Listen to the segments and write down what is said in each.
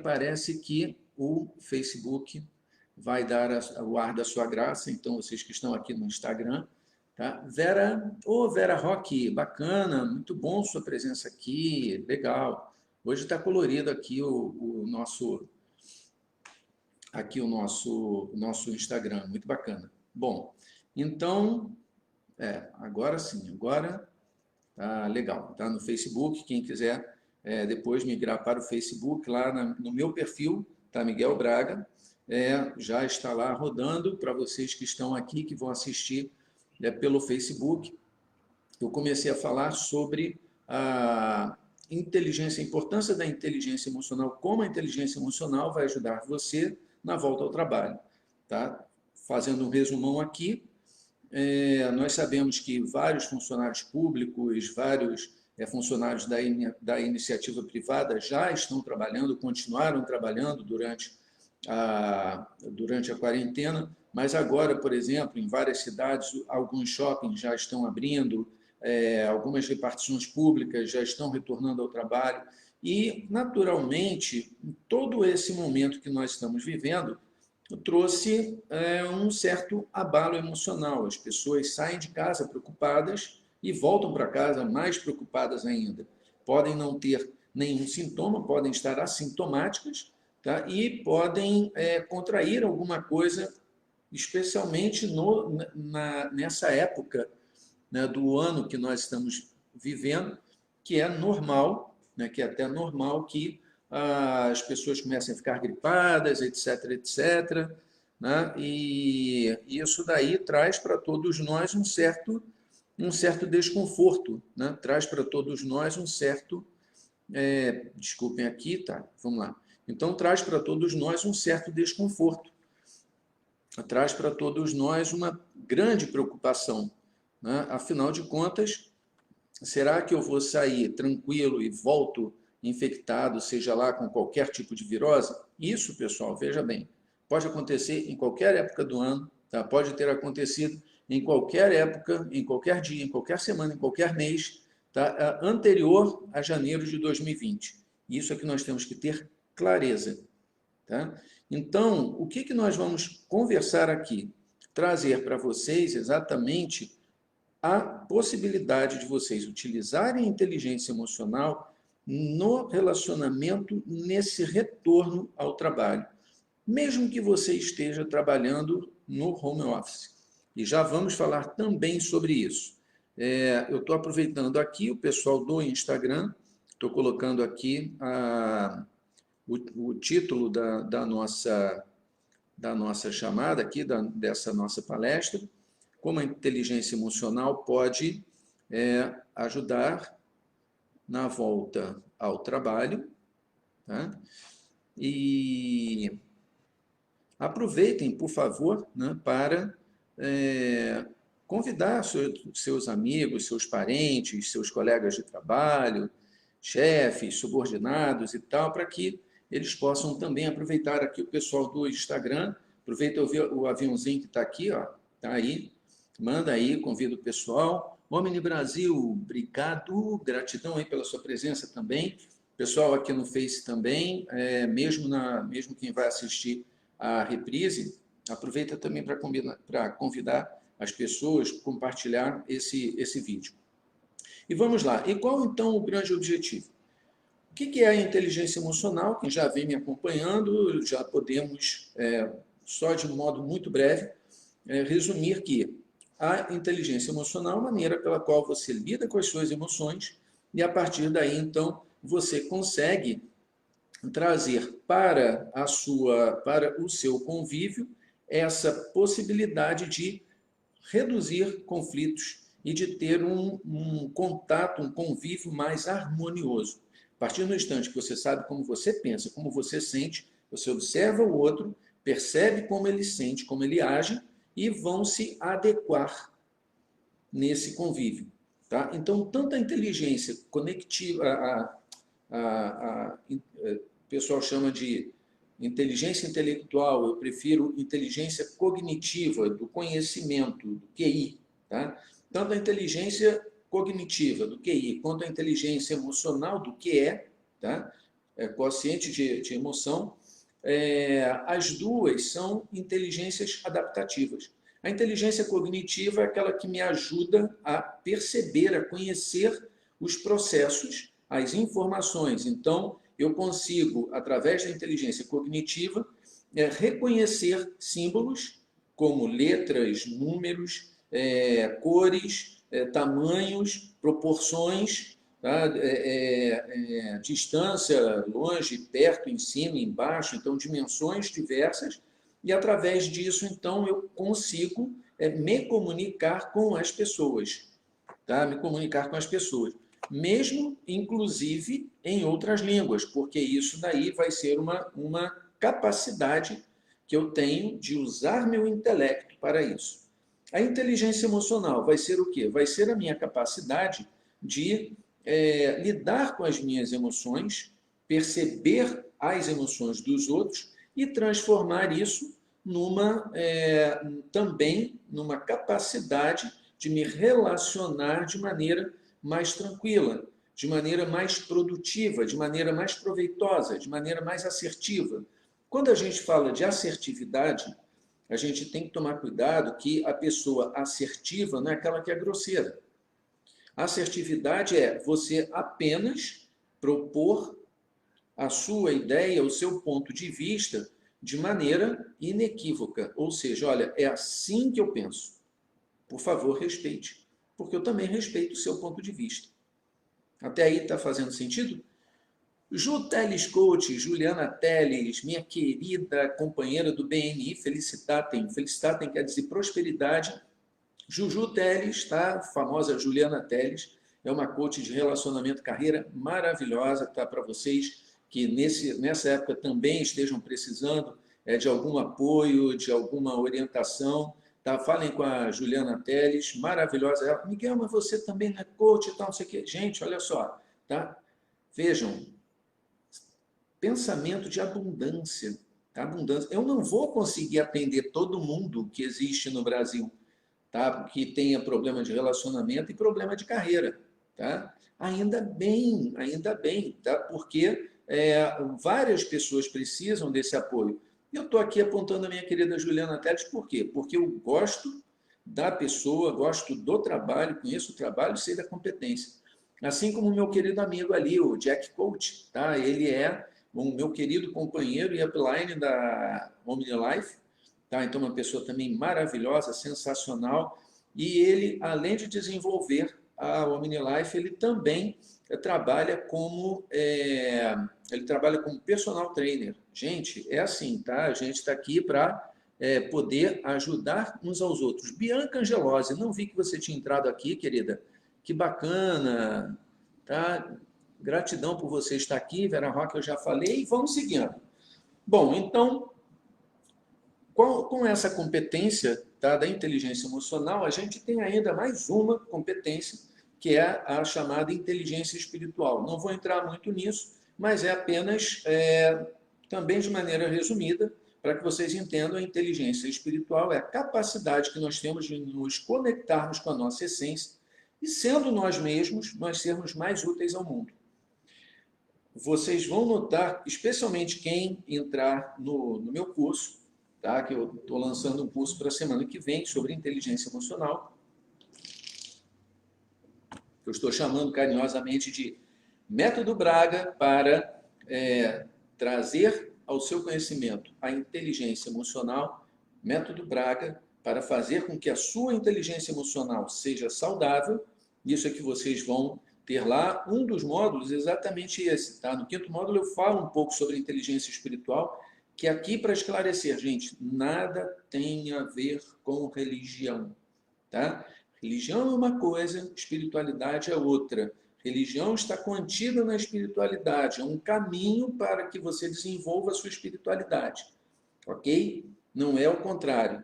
parece que o Facebook vai dar o ar da sua graça, então vocês que estão aqui no Instagram, tá? Vera Roque, bacana, muito bom sua presença aqui, legal. Hoje está colorido aqui o nosso Instagram, muito bacana. Bom, então, agora sim, agora tá legal, tá no Facebook, quem quiser depois migrar para o Facebook, lá no meu perfil, tá, Miguel Braga, já está lá rodando para vocês que estão aqui, que vão assistir pelo Facebook. Eu comecei a falar sobre a inteligência, a importância da inteligência emocional, como a inteligência emocional vai ajudar você na volta ao trabalho. Tá? Fazendo um resumão aqui, nós sabemos que vários funcionários públicos, vários funcionários da iniciativa privada já estão trabalhando, continuaram trabalhando durante a quarentena, mas agora, por exemplo, em várias cidades, alguns shoppings já estão abrindo, algumas repartições públicas já estão retornando ao trabalho, e, naturalmente, todo esse momento que nós estamos vivendo trouxe um certo abalo emocional. As pessoas saem de casa preocupadas e voltam para casa mais preocupadas ainda. Podem não ter nenhum sintoma, podem estar assintomáticas, tá? E podem contrair alguma coisa, especialmente nessa época, né, do ano que nós estamos vivendo, que é normal, né, que é até normal que as pessoas comecem a ficar gripadas, etc, etc. Né? E isso daí traz para todos nós um certo desconforto, né? Traz para todos nós um certo... desculpem aqui, tá? Vamos lá. Então, traz para todos nós um certo desconforto. Traz para todos nós uma grande preocupação. Né? Afinal de contas, será que eu vou sair tranquilo e volto infectado, seja lá com qualquer tipo de virose? Isso, pessoal, veja bem, pode acontecer em qualquer época do ano, tá? Pode ter acontecido em qualquer época, em qualquer dia, em qualquer semana, em qualquer mês, tá? Anterior a janeiro de 2020. Isso é que nós temos que ter clareza. Tá? Então, o que nós vamos conversar aqui? Trazer para vocês exatamente a possibilidade de vocês utilizarem a inteligência emocional no relacionamento, nesse retorno ao trabalho, mesmo que você esteja trabalhando no home office. E já vamos falar também sobre isso. Eu estou aproveitando aqui o pessoal do Instagram, estou colocando aqui o título da nossa chamada aqui, dessa nossa palestra, como a inteligência emocional pode ajudar na volta ao trabalho. Tá? E aproveitem, por favor, né, para convidar seus amigos, seus parentes, seus colegas de trabalho, chefes, subordinados e tal, para que eles possam também aproveitar aqui o pessoal do Instagram. Aproveita o aviãozinho que está aqui, ó, está aí, manda aí, convida o pessoal. Omni Brasil, obrigado, gratidão aí pela sua presença também. Pessoal aqui no Face também, mesmo quem vai assistir a reprise, aproveita também para convidar as pessoas a compartilhar esse vídeo. E vamos lá. E qual, então, o grande objetivo? O que é a inteligência emocional? Quem já vem me acompanhando, já podemos, só de um modo muito breve, resumir que a inteligência emocional é a maneira pela qual você lida com as suas emoções e, a partir daí, então, você consegue trazer para o seu convívio essa possibilidade de reduzir conflitos e de ter um contato, um convívio mais harmonioso. A partir do instante que você sabe como você pensa, como você sente, você observa o outro, percebe como ele sente, como ele age e vão se adequar nesse convívio. Tá? Então, tanto a inteligência conectiva, o pessoal chama de inteligência intelectual, eu prefiro inteligência cognitiva, do conhecimento, do QI. Tá? Tanto a inteligência cognitiva, do QI, quanto a inteligência emocional, do QE, tá? quociente de emoção, as duas são inteligências adaptativas. A inteligência cognitiva é aquela que me ajuda a perceber, a conhecer os processos, as informações. Então, eu consigo, através da inteligência cognitiva, reconhecer símbolos como letras, números, cores, tamanhos, proporções, tá? Distância, longe, perto, em cima, embaixo, então dimensões diversas, e através disso, então, eu consigo me comunicar com as pessoas, tá? Me comunicar com as pessoas, mesmo, inclusive, em outras línguas, porque isso daí vai ser uma capacidade que eu tenho de usar meu intelecto para isso. A inteligência emocional vai ser o quê? Vai ser a minha capacidade de lidar com as minhas emoções, perceber as emoções dos outros e transformar isso também numa capacidade de me relacionar de maneira mais tranquila, de maneira mais produtiva, de maneira mais proveitosa, de maneira mais assertiva. Quando a gente fala de assertividade, a gente tem que tomar cuidado que a pessoa assertiva não é aquela que é grosseira. A assertividade é você apenas propor a sua ideia, o seu ponto de vista, de maneira inequívoca. Ou seja, olha, é assim que eu penso. Por favor, respeite, porque eu também respeito o seu ponto de vista. Até aí está fazendo sentido? Ju Teles Coach, Juliana Teles, minha querida companheira do BNI, Felicitatem. Felicitatem quer dizer prosperidade. Juju Teles, tá? Famosa Juliana Teles, é uma coach de relacionamento carreira maravilhosa, tá? Para vocês que nessa época também estejam precisando de algum apoio, de alguma orientação, tá? Falem com a Juliana Teles, maravilhosa. Ela, Miguel, mas você também não é coach e tal, não sei o quê. Gente, olha só, tá? Vejam, pensamento de abundância, tá? Abundância. Eu não vou conseguir atender todo mundo que existe no Brasil, tá? Que tenha problema de relacionamento e problema de carreira, tá? Ainda bem, tá? Porque várias pessoas precisam desse apoio. Eu estou aqui apontando a minha querida Juliana Teles, por quê? Porque eu gosto da pessoa, gosto do trabalho, conheço o trabalho, sei da competência. Assim como o meu querido amigo ali, o Jack Coach, tá? Ele é o meu querido companheiro e upline da OmniLife, tá? Então, uma pessoa também maravilhosa, sensacional. E ele, além de desenvolver a OmniLife, ele também trabalha como personal trainer. Gente, é assim, tá? A gente está aqui para poder ajudar uns aos outros. Bianca Angelose, não vi que você tinha entrado aqui, querida. Que bacana, tá? Gratidão por você estar aqui, Vera Roque, eu já falei, e vamos seguindo. Bom, então, com essa competência, tá, da inteligência emocional, a gente tem ainda mais uma competência, que é a chamada inteligência espiritual. Não vou entrar muito nisso, mas é apenas, também de maneira resumida, para que vocês entendam, a inteligência espiritual é a capacidade que nós temos de nos conectarmos com a nossa essência e, sendo nós mesmos, nós sermos mais úteis ao mundo. Vocês vão notar, especialmente quem entrar no meu curso, tá? Que eu estou lançando um curso para a semana que vem sobre inteligência emocional. Eu estou chamando carinhosamente de Método Braga para trazer ao seu conhecimento a inteligência emocional, Método Braga para fazer com que a sua inteligência emocional seja saudável. Isso é que vocês vão ter lá. Um dos módulos é exatamente esse, tá? No 5º módulo eu falo um pouco sobre inteligência espiritual, que aqui para esclarecer, gente, nada tem a ver com religião, tá? Religião é uma coisa, espiritualidade é outra. Religião está contida na espiritualidade, é um caminho para que você desenvolva a sua espiritualidade, ok? Não é o contrário,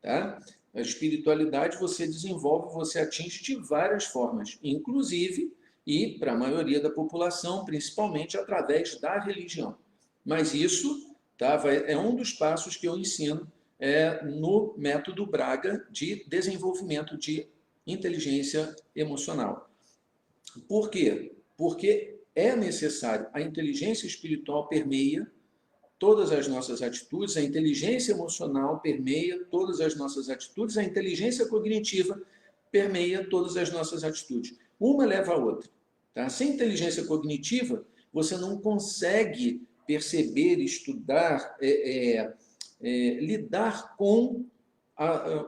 tá? A espiritualidade você desenvolve, você atinge de várias formas, inclusive, e para a maioria da população, principalmente através da religião. Mas isso, tá, é um dos passos que eu ensino no método Braga de desenvolvimento de inteligência emocional. Por quê? Porque é necessário. A inteligência espiritual permeia todas as nossas atitudes, a inteligência emocional permeia todas as nossas atitudes, a inteligência cognitiva permeia todas as nossas atitudes. Uma leva a outra. Tá? Sem inteligência cognitiva, você não consegue perceber, estudar, lidar com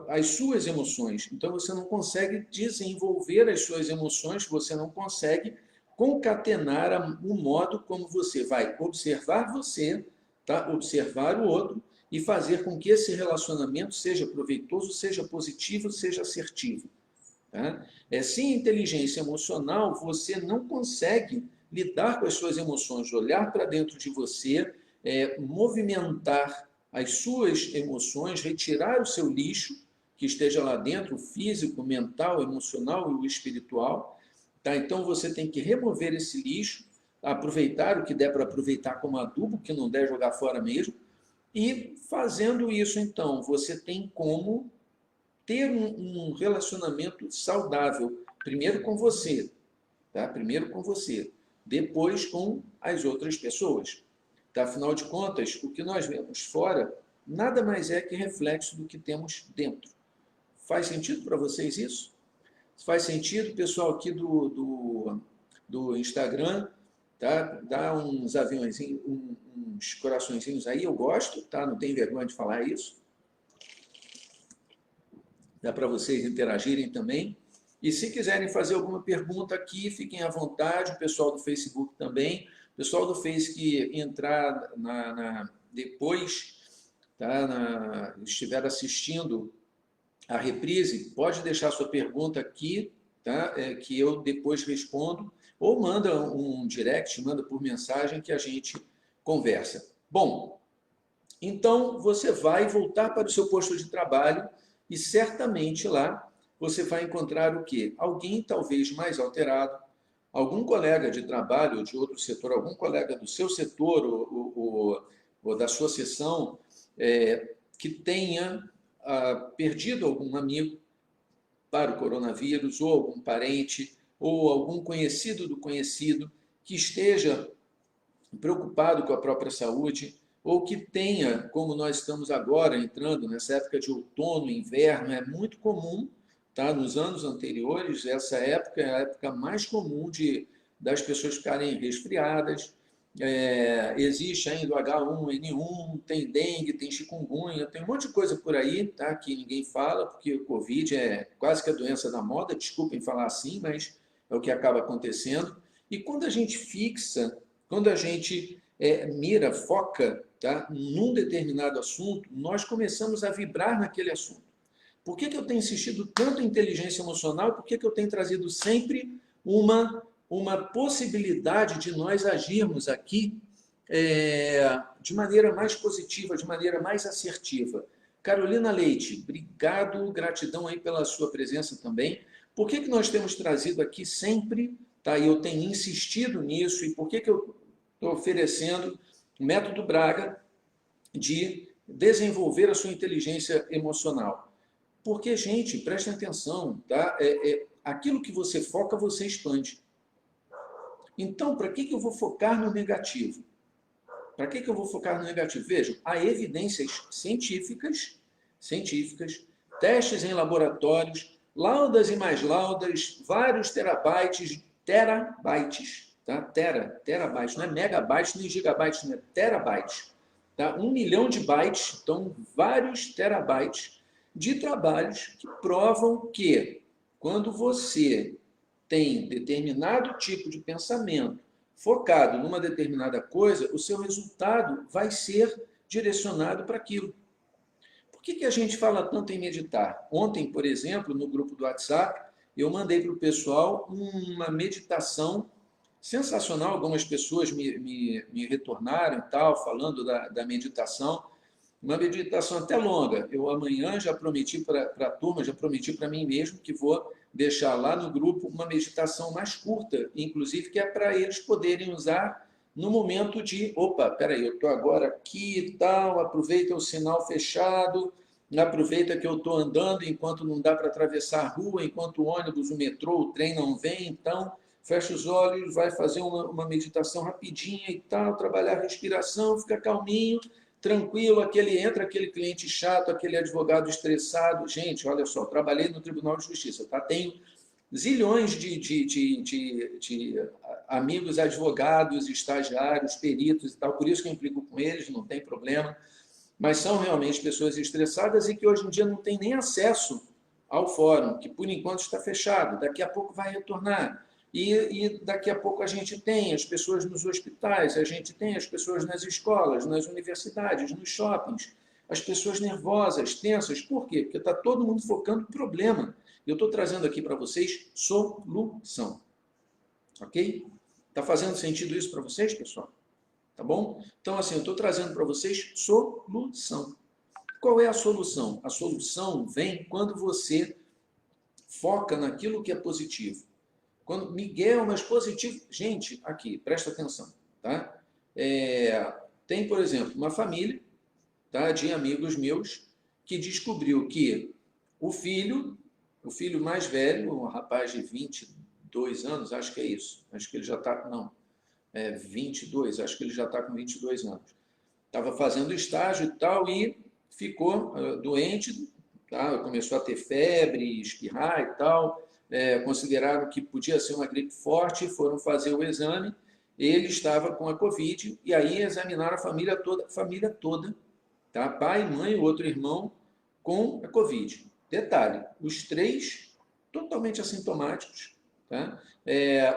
as suas emoções. Então, você não consegue desenvolver as suas emoções, você não consegue concatenar o modo como você vai observar você, tá? Observar o outro e fazer com que esse relacionamento seja proveitoso, seja positivo, seja assertivo. Tá? Sem inteligência emocional, você não consegue lidar com as suas emoções, olhar para dentro de você, movimentar as suas emoções, retirar o seu lixo que esteja lá dentro, o físico, o mental, o emocional e o espiritual. Tá? Então, você tem que remover esse lixo, aproveitar o que der para aproveitar como adubo, que não der jogar fora mesmo, e fazendo isso, então, você tem como ter um relacionamento saudável, primeiro com você, tá? Primeiro com você, depois com as outras pessoas. Tá? Afinal de contas, o que nós vemos fora nada mais é que reflexo do que temos dentro. Faz sentido para vocês isso? Faz sentido, pessoal aqui do Instagram, tá? Dá uns aviãozinhos, uns coraçõezinhos aí, eu gosto, tá? Não tem vergonha de falar isso. Dá para vocês interagirem também. E se quiserem fazer alguma pergunta aqui, fiquem à vontade, o pessoal do Facebook também. O pessoal do Face que entrar depois, tá? Estiver assistindo a reprise, pode deixar sua pergunta aqui, tá? Que eu depois respondo, ou manda um direct, manda por mensagem que a gente conversa. Bom, então você vai voltar para o seu posto de trabalho e certamente lá você vai encontrar o quê? Alguém talvez mais alterado, algum colega de trabalho ou de outro setor, algum colega do seu setor ou da sua seção que tenha perdido algum amigo para o coronavírus, ou algum parente, ou algum conhecido do conhecido que esteja preocupado com a própria saúde, ou que tenha, como nós estamos agora entrando nessa época de outono, inverno, é muito comum, tá? Nos anos anteriores, essa época é a época mais comum das pessoas ficarem resfriadas. Existe ainda o H1N1, tem dengue, tem chikungunya, tem um monte de coisa por aí, tá? Que ninguém fala, porque o Covid é quase que a doença da moda, desculpem falar assim, mas é o que acaba acontecendo. E quando a gente fixa, quando a gente mira, foca, tá, num determinado assunto, nós começamos a vibrar naquele assunto. Por que eu tenho insistido tanto em inteligência emocional? Por que eu tenho trazido sempre uma possibilidade de nós agirmos aqui de maneira mais positiva, de maneira mais assertiva? Carolina Leite, obrigado, gratidão aí pela sua presença também. Por que nós temos trazido aqui sempre, tá? E eu tenho insistido nisso, e por que eu estou oferecendo o método Braga de desenvolver a sua inteligência emocional? Porque, gente, prestem atenção, tá? Aquilo que você foca, você expande. Então, para que eu vou focar no negativo? Para que eu vou focar no negativo? Vejam, há evidências científicas, testes em laboratórios, laudas e mais laudas, vários terabytes, tá? Terabytes, não é megabytes nem gigabytes, não é terabytes. Tá? 1 milhão de bytes, então vários terabytes de trabalhos que provam que quando você tem determinado tipo de pensamento focado numa determinada coisa, o seu resultado vai ser direcionado para aquilo. Por que a gente fala tanto em meditar? Ontem, por exemplo, no grupo do WhatsApp, eu mandei para o pessoal uma meditação sensacional. Algumas pessoas me retornaram e tal, falando da meditação. Uma meditação até longa. Eu amanhã já prometi para a turma, já prometi para mim mesmo que vou deixar lá no grupo uma meditação mais curta, inclusive que é para eles poderem usar no momento de, opa, peraí, eu estou agora aqui e tal, aproveita o sinal fechado, aproveita que eu estou andando enquanto não dá para atravessar a rua, enquanto o ônibus, o metrô, o trem não vem, então fecha os olhos, vai fazer uma meditação rapidinha e tal, trabalhar a respiração, fica calminho, tranquilo, entra aquele cliente chato, aquele advogado estressado. Gente, olha só, trabalhei no Tribunal de Justiça, tá? Tenho zilhões de amigos advogados, estagiários, peritos e tal, por isso que eu implico com eles, não tem problema, mas são realmente pessoas estressadas e que hoje em dia não têm nem acesso ao fórum, que por enquanto está fechado, daqui a pouco vai retornar. E daqui a pouco a gente tem as pessoas nos hospitais, a gente tem as pessoas nas escolas, nas universidades, nos shoppings, as pessoas nervosas, tensas. Por quê? Porque está todo mundo focando no problema. Eu estou trazendo aqui para vocês solução. Ok? Está fazendo sentido isso para vocês, pessoal? Tá bom? Então, assim, eu estou trazendo para vocês solução. Qual é a solução? A solução vem quando você foca naquilo que é positivo. Quando Miguel, mas positivo... Gente, aqui, presta atenção. Tá? Tem, por exemplo, uma família, tá, de amigos meus que descobriu que o filho mais velho, um rapaz de 22 anos, acho que é isso, acho que ele já está, não, 22, acho que ele já está com 22 anos. Estava fazendo estágio e tal e ficou doente, tá? Começou a ter febre, espirrar e tal, consideraram que podia ser uma gripe forte, foram fazer o exame, ele estava com a Covid e aí examinaram a família toda, tá? Pai, mãe, outro irmão com a Covid. Detalhe, os três totalmente assintomáticos. Tá?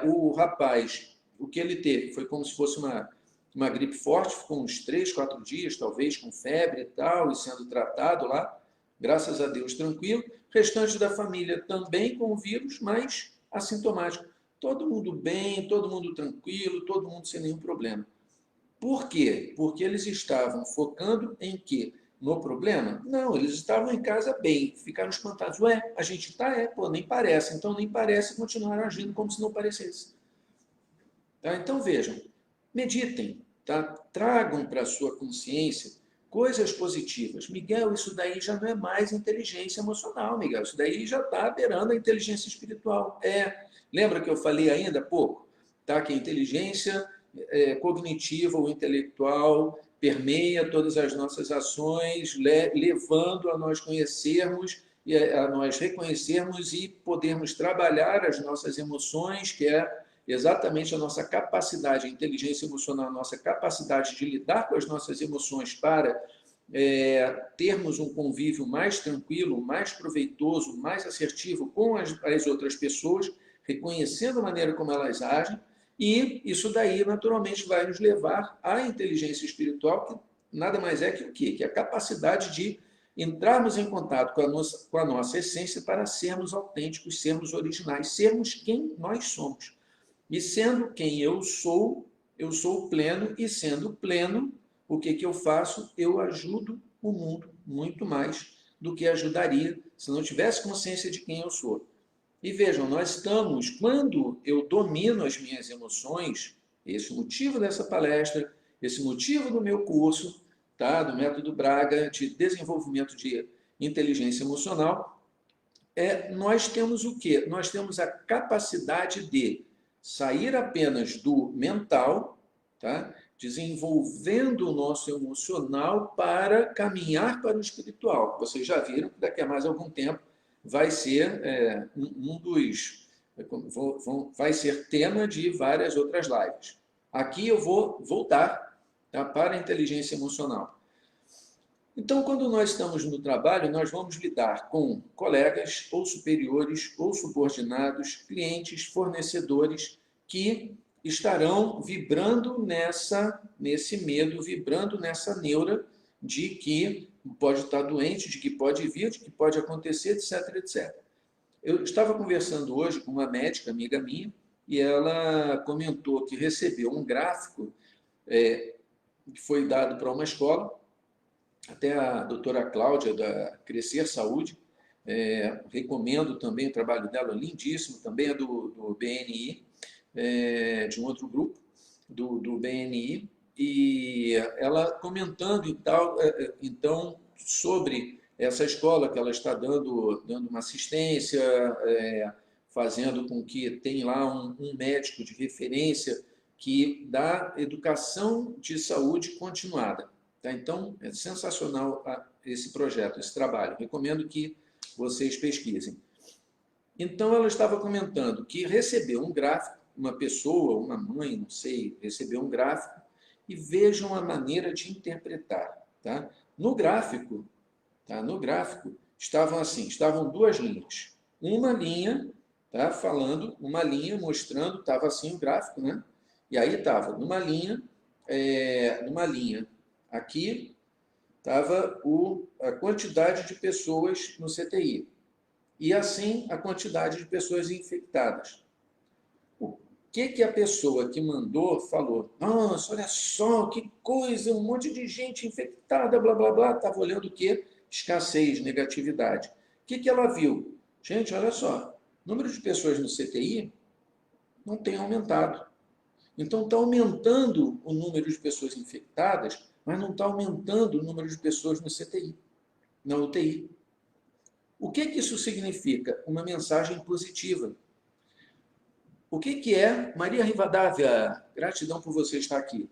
O rapaz, o que ele teve foi como se fosse uma gripe forte, ficou uns 3, 4 dias, talvez, com febre e tal, e sendo tratado lá, graças a Deus, tranquilo. Restante da família também com o vírus, mas assintomático. Todo mundo bem, todo mundo tranquilo, todo mundo sem nenhum problema. Por quê? Porque eles estavam focando em quê? No problema? Não, eles estavam em casa bem, ficaram espantados. Ué, a gente está? Pô, nem parece. Então, nem parece, continuaram agindo como se não parecesse. Tá? Então, vejam, meditem, tá? Tragam para a sua consciência coisas positivas. Miguel, isso daí já não é mais inteligência emocional, Miguel. Isso daí já está beirando a inteligência espiritual. Lembra que eu falei ainda há pouco? Tá? Que a inteligência cognitiva ou intelectual permeia todas as nossas ações, levando a nós conhecermos, a nós reconhecermos e podermos trabalhar as nossas emoções, que é exatamente a nossa capacidade, a inteligência emocional, a nossa capacidade de lidar com as nossas emoções para termos um convívio mais tranquilo, mais proveitoso, mais assertivo com as outras pessoas, reconhecendo a maneira como elas agem, e isso daí, naturalmente, vai nos levar à inteligência espiritual, que nada mais é que o quê? Que é a capacidade de entrarmos em contato com a nossa essência para sermos autênticos, sermos originais, sermos quem nós somos. E sendo quem eu sou pleno, e sendo pleno, o que eu faço? Eu ajudo o mundo muito mais do que ajudaria se não tivesse consciência de quem eu sou. E vejam, nós estamos, quando eu domino as minhas emoções, esse motivo dessa palestra, esse motivo do meu curso, tá? Do Método Braga de desenvolvimento de inteligência emocional, nós temos o quê? Nós temos a capacidade de sair apenas do mental, tá? Desenvolvendo o nosso emocional para caminhar para o espiritual. Vocês já viram que daqui a mais algum tempo vai ser vai ser tema de várias outras lives. Aqui eu vou voltar, tá, para a inteligência emocional. Então, quando nós estamos no trabalho, nós vamos lidar com colegas, ou superiores, ou subordinados, clientes, fornecedores, que estarão vibrando nesse medo, vibrando nessa neura de que pode estar doente, de que pode vir, de que pode acontecer, etc, etc. Eu estava conversando hoje com uma médica, amiga minha, e ela comentou que recebeu um gráfico que foi dado para uma escola, até a doutora Cláudia, da Crescer Saúde, recomendo também o trabalho dela, lindíssimo, também é do BNI, de um outro grupo, do BNI, e ela comentando e tal, então, sobre essa escola que ela está dando uma assistência, fazendo com que tenha lá um médico de referência que dá educação de saúde continuada. Tá? Então, é sensacional esse projeto, esse trabalho. Recomendo que vocês pesquisem. Então, ela estava comentando que recebeu um gráfico, uma pessoa, uma mãe, não sei, recebeu um gráfico, e vejam a maneira de interpretar. Tá? No gráfico, estavam duas linhas. Uma linha, tá, falando, uma linha mostrando, estava assim o gráfico, né? E aí estava numa linha, aqui estava a quantidade de pessoas no CTI. E assim a quantidade de pessoas infectadas. O que a pessoa que mandou falou? Nossa, olha só, que coisa, um monte de gente infectada, blá, blá, blá. Estava olhando o quê? Escassez, negatividade. O que ela viu? Gente, olha só, o número de pessoas no CTI não tem aumentado. Então, está aumentando o número de pessoas infectadas, mas não está aumentando o número de pessoas no CTI, na UTI. O que isso significa? Uma mensagem positiva. O que é, Maria Rivadavia, gratidão por você estar aqui.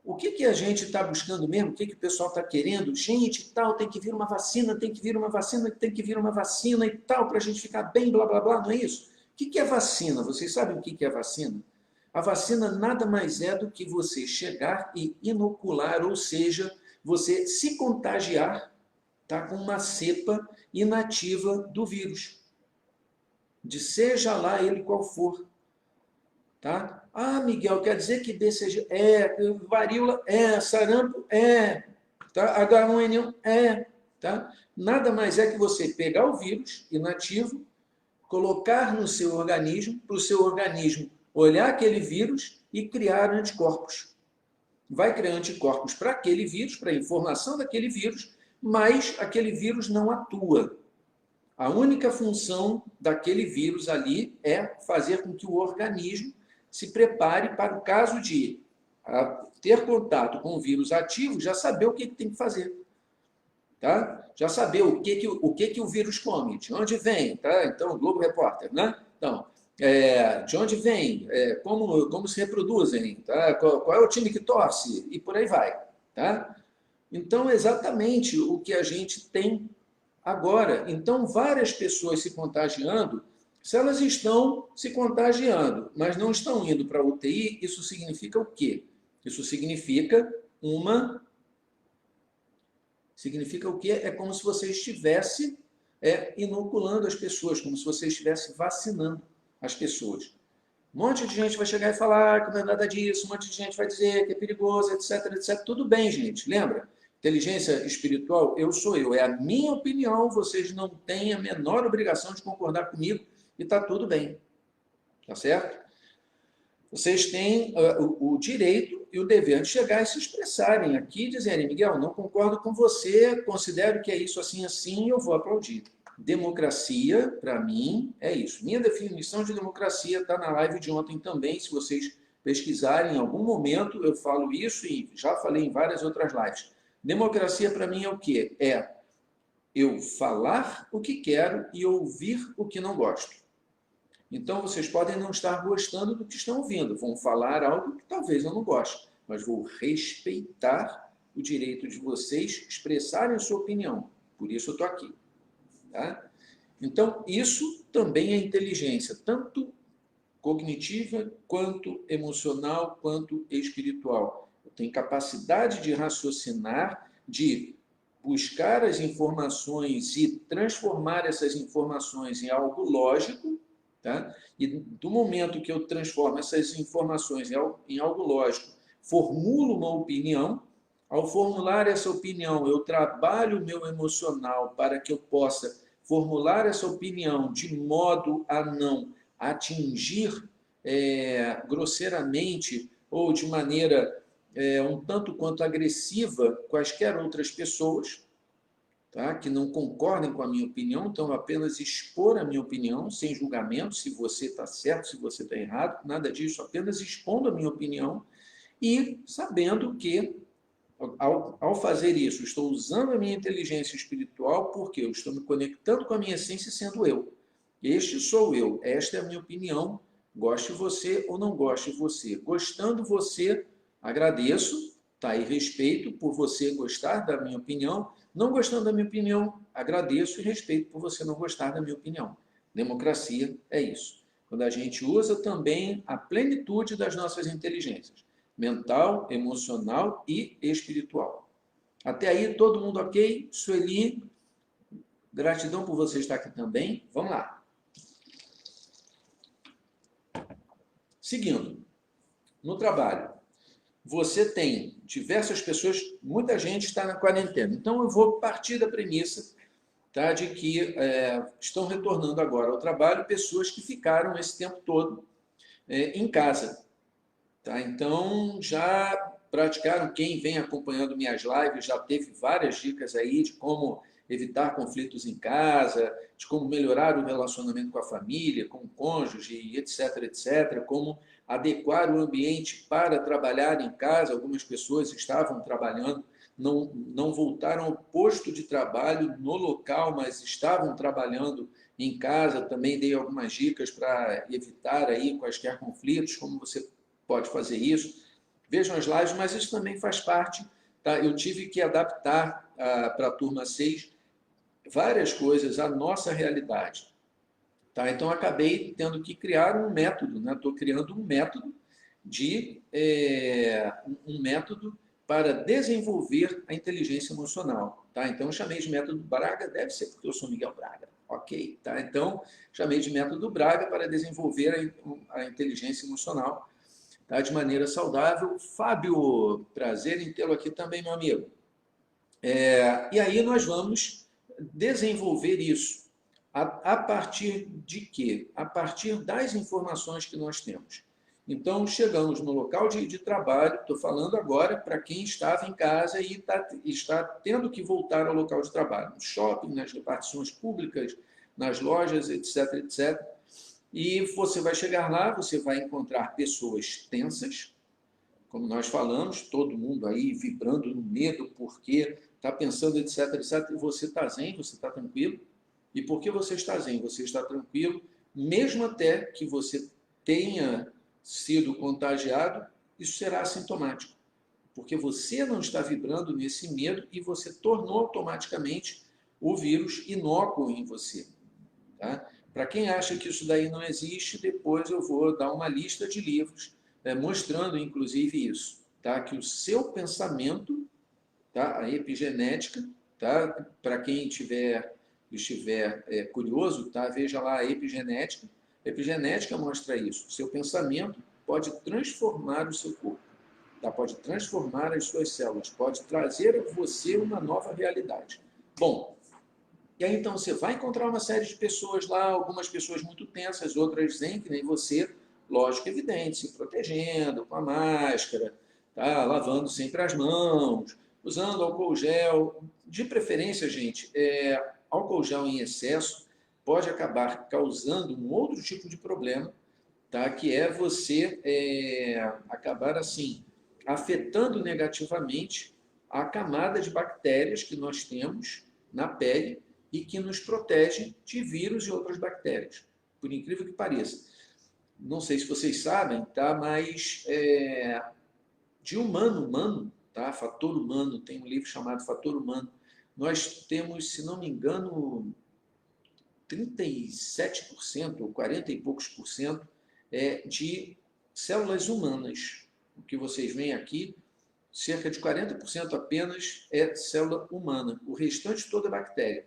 O que a gente está buscando mesmo? O que o pessoal está querendo? Gente, tal, tem que vir uma vacina, tem que vir uma vacina, tem que vir uma vacina e tal, para a gente ficar bem, blá, blá, blá, não é isso? O que é vacina? Vocês sabem o que é vacina? A vacina nada mais é do que você chegar e inocular, ou seja, você se contagiar, tá, com uma cepa inativa do vírus, de seja lá ele qual for. Tá? Ah, Miguel, quer dizer que BCG varíola sarampo tá? H1N1 tá? Nada mais é que você pegar o vírus inativo, colocar no seu organismo, para o seu organismo olhar aquele vírus e criar anticorpos. Vai criar anticorpos para aquele vírus, para a informação daquele vírus, mas aquele vírus não atua. A única função daquele vírus ali é fazer com que o organismo se prepare para o caso de ter contato com o vírus ativo, já saber o que tem que fazer. Tá? Já saber o que o vírus come, de onde vem. Tá? Então, Globo Repórter, né? Então, de onde vem, como se reproduzem, tá? Qual é o time que torce, e por aí vai. Tá? Então, exatamente o que a gente tem agora. Então, várias pessoas se contagiando, se elas estão se contagiando, mas não estão indo para a UTI, isso significa o quê? Isso significa Significa o quê? É como se você estivesse inoculando as pessoas, como se você estivesse vacinando as pessoas. Um monte de gente vai chegar e falar que não é nada disso, um monte de gente vai dizer que é perigoso, etc, etc. Tudo bem, gente, lembra? Inteligência espiritual, eu sou eu, é a minha opinião, vocês não têm a menor obrigação de concordar comigo e está tudo bem, tá certo? Vocês têm o direito e o dever de chegar e se expressarem aqui e dizerem, Miguel, não concordo com você, considero que é isso assim, assim, eu vou aplaudir. Democracia, para mim, é isso. Minha definição de democracia está na live de ontem também, se vocês pesquisarem em algum momento, eu falo isso e já falei em várias outras lives. Democracia, para mim, é o quê? É eu falar o que quero e ouvir o que não gosto. Então, vocês podem não estar gostando do que estão ouvindo, vão falar algo que talvez eu não goste, mas vou respeitar o direito de vocês expressarem a sua opinião. Por isso eu estou aqui. Tá? Então, isso também é inteligência, tanto cognitiva, quanto emocional, quanto espiritual. Eu tenho capacidade de raciocinar, de buscar as informações e transformar essas informações em algo lógico, tá? E do momento que eu transformo essas informações em algo lógico, formulo uma opinião, ao formular essa opinião, eu trabalho o meu emocional para que eu possa formular essa opinião de modo a não atingir grosseiramente ou de maneira um tanto quanto agressiva quaisquer outras pessoas, tá? Que não concordem com a minha opinião, então eu apenas expor a minha opinião, sem julgamento, se você está certo, se você está errado, nada disso, apenas expondo a minha opinião e sabendo que, ao fazer isso, estou usando a minha inteligência espiritual porque eu estou me conectando com a minha essência sendo eu. Este sou eu, esta é a minha opinião, goste você ou não goste você. Gostando você, agradeço, tá? E respeito por você gostar da minha opinião. Não gostando da minha opinião, agradeço e respeito por você não gostar da minha opinião. Democracia é isso. Quando a gente usa também a plenitude das nossas inteligências, mental, emocional e espiritual. Até aí, todo mundo ok? Sueli, gratidão por você estar aqui também. Vamos lá. Seguindo, no trabalho, você tem diversas pessoas, muita gente está na quarentena. Então, eu vou partir da premissa, tá, de que estão retornando agora ao trabalho pessoas que ficaram esse tempo todo em casa. Tá? Então, já praticaram, quem vem acompanhando minhas lives já teve várias dicas aí de como evitar conflitos em casa, de como melhorar o relacionamento com a família, com o cônjuge, etc, etc, como adequar o ambiente para trabalhar em casa. Algumas pessoas estavam trabalhando, não voltaram ao posto de trabalho no local, mas estavam trabalhando em casa. Também dei algumas dicas para evitar aí quaisquer conflitos, como você pode fazer isso. Vejam as lives, mas isso também faz parte. Tá? Eu tive que adaptar para a turma 6 várias coisas à nossa realidade. Tá? Então, acabei tendo que criar um método. Estou criando um método um método para desenvolver a inteligência emocional. Tá? Então, eu chamei de método Braga, deve ser porque eu sou Miguel Braga. Ok. Tá? Então, chamei de método Braga para desenvolver a inteligência emocional, tá? De maneira saudável. Fábio, prazer em tê-lo aqui também, meu amigo. E aí nós vamos desenvolver isso. A partir de quê? A partir das informações que nós temos. Então, chegamos no local de trabalho, estou falando agora para quem estava em casa e está tendo que voltar ao local de trabalho, no shopping, nas repartições públicas, nas lojas, etc, etc. E você vai chegar lá, você vai encontrar pessoas tensas, como nós falamos, todo mundo aí vibrando no medo, porque está pensando, etc, etc, e você está zen, você está tranquilo. E por que você está zen? Você está tranquilo, mesmo até que você tenha sido contagiado, isso será assintomático, porque você não está vibrando nesse medo e você tornou automaticamente o vírus inócuo em você. Tá? Para quem acha que isso daí não existe, depois eu vou dar uma lista de livros mostrando, inclusive, isso. Tá? Que o seu pensamento, tá? A epigenética, tá? Para quem estiver curioso, tá? Veja lá a epigenética. A epigenética mostra isso. O seu pensamento pode transformar o seu corpo, tá? Pode transformar as suas células, pode trazer a você uma nova realidade. Bom, e aí, então, você vai encontrar uma série de pessoas lá, algumas pessoas muito tensas, outras zen, que nem você, lógico, evidente, se protegendo com a máscara, tá? Lavando sempre as mãos, usando álcool gel. De preferência, gente, álcool gel em excesso pode acabar causando um outro tipo de problema, tá? Que é você acabar, assim, afetando negativamente a camada de bactérias que nós temos na pele e que nos protege de vírus e outras bactérias, por incrível que pareça. Não sei se vocês sabem, tá? Mas de humano, tá? Fator humano, tem um livro chamado Fator Humano. Nós temos, se não me engano, 37% ou 40 e poucos por cento de células humanas. O que vocês veem aqui, cerca de 40% apenas é célula humana. O restante toda é bactéria.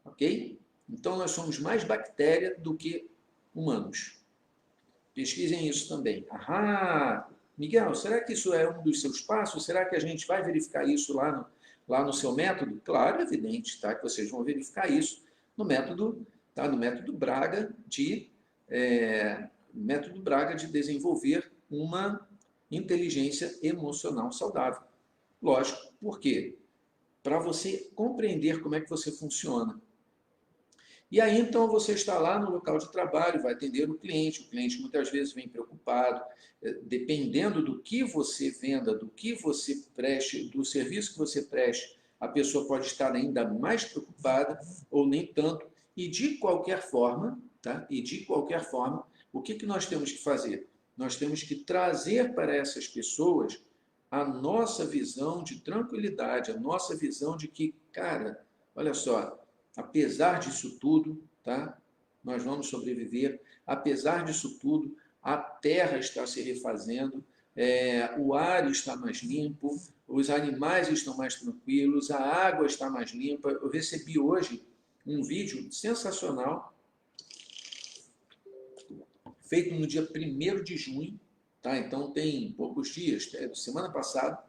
Ok? Então, nós somos mais bactéria do que humanos. Pesquisem isso também. Ah, Miguel, será que isso é um dos seus passos? Será que a gente vai verificar isso lá no seu método? Claro, é evidente, tá? Que vocês vão verificar isso no método, tá? No método Braga de desenvolver uma inteligência emocional saudável. Lógico, por quê? Para você compreender como é que você funciona. E aí, então, você está lá no local de trabalho, vai atender o cliente muitas vezes vem preocupado, dependendo do que você venda, do que você preste, do serviço que você preste, a pessoa pode estar ainda mais preocupada ou nem tanto, E de qualquer forma, tá? E de qualquer forma, o que nós temos que fazer? Nós temos que trazer para essas pessoas a nossa visão de tranquilidade, a nossa visão de que, cara, olha só, apesar disso tudo, tá? Nós vamos sobreviver. Apesar disso tudo, a terra está se refazendo, o ar está mais limpo, os animais estão mais tranquilos, a água está mais limpa. Eu recebi hoje um vídeo sensacional, feito no dia 1º de junho, tá? Então tem poucos dias, semana passada,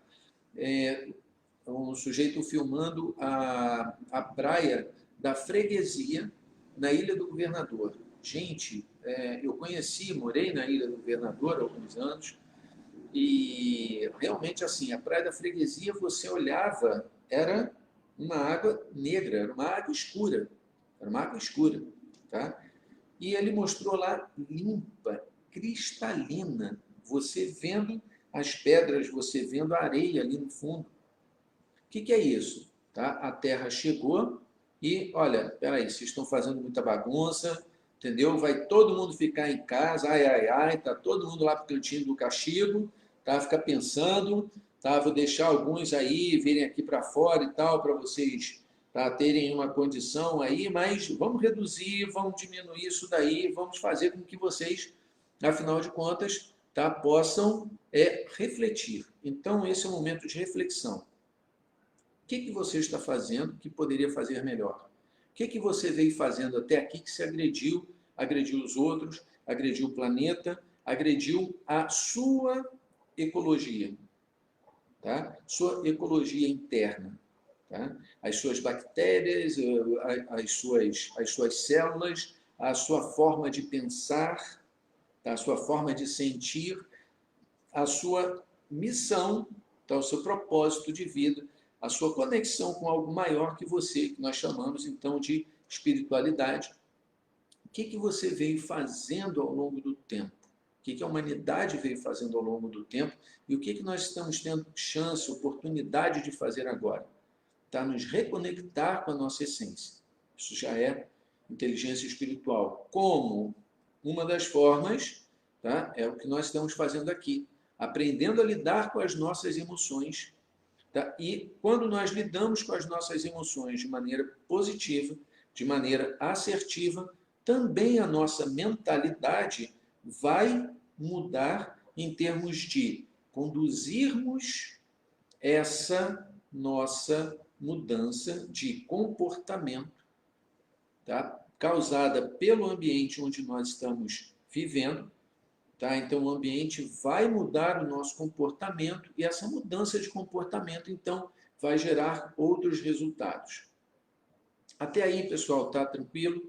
um sujeito filmando a praia da Freguesia, na Ilha do Governador. Gente, eu morei na Ilha do Governador há alguns anos, e realmente assim, a Praia da Freguesia, você olhava, era uma água negra, era uma água escura, tá? E ele mostrou lá limpa, cristalina, você vendo as pedras, você vendo a areia ali no fundo. O que é isso? Tá? A terra chegou e, olha, peraí, vocês estão fazendo muita bagunça, entendeu? Vai todo mundo ficar em casa, ai, ai, ai, tá todo mundo lá para o cantinho do castigo, tá? Ficar pensando, tá? Vou deixar alguns aí virem aqui para fora e tal, para vocês, tá? Terem uma condição aí, mas vamos reduzir, vamos diminuir isso daí, vamos fazer com que vocês, afinal de contas, tá? Possam refletir. Então, esse é o momento de reflexão. O que você está fazendo que poderia fazer melhor? O que você veio fazendo até aqui que se agrediu, agrediu os outros, agrediu o planeta, agrediu a sua ecologia, tá? Sua ecologia interna, tá? As suas bactérias, as suas células, a sua forma de pensar, tá? A sua forma de sentir, a sua missão, tá? O seu propósito de vida, a sua conexão com algo maior que você, que nós chamamos então de espiritualidade. O que você veio fazendo ao longo do tempo? O que a humanidade veio fazendo ao longo do tempo? E o que nós estamos tendo chance, oportunidade de fazer agora? Tá? Nos reconectar com a nossa essência. Isso já é inteligência espiritual. Como uma das formas, tá? É o que nós estamos fazendo aqui. Aprendendo a lidar com as nossas emoções. Tá? E quando nós lidamos com as nossas emoções de maneira positiva, de maneira assertiva, também a nossa mentalidade vai mudar em termos de conduzirmos essa nossa mudança de comportamento, tá? Causada pelo ambiente onde nós estamos vivendo. Tá? Então, o ambiente vai mudar o nosso comportamento e essa mudança de comportamento, então, vai gerar outros resultados. Até aí, pessoal, tá tranquilo?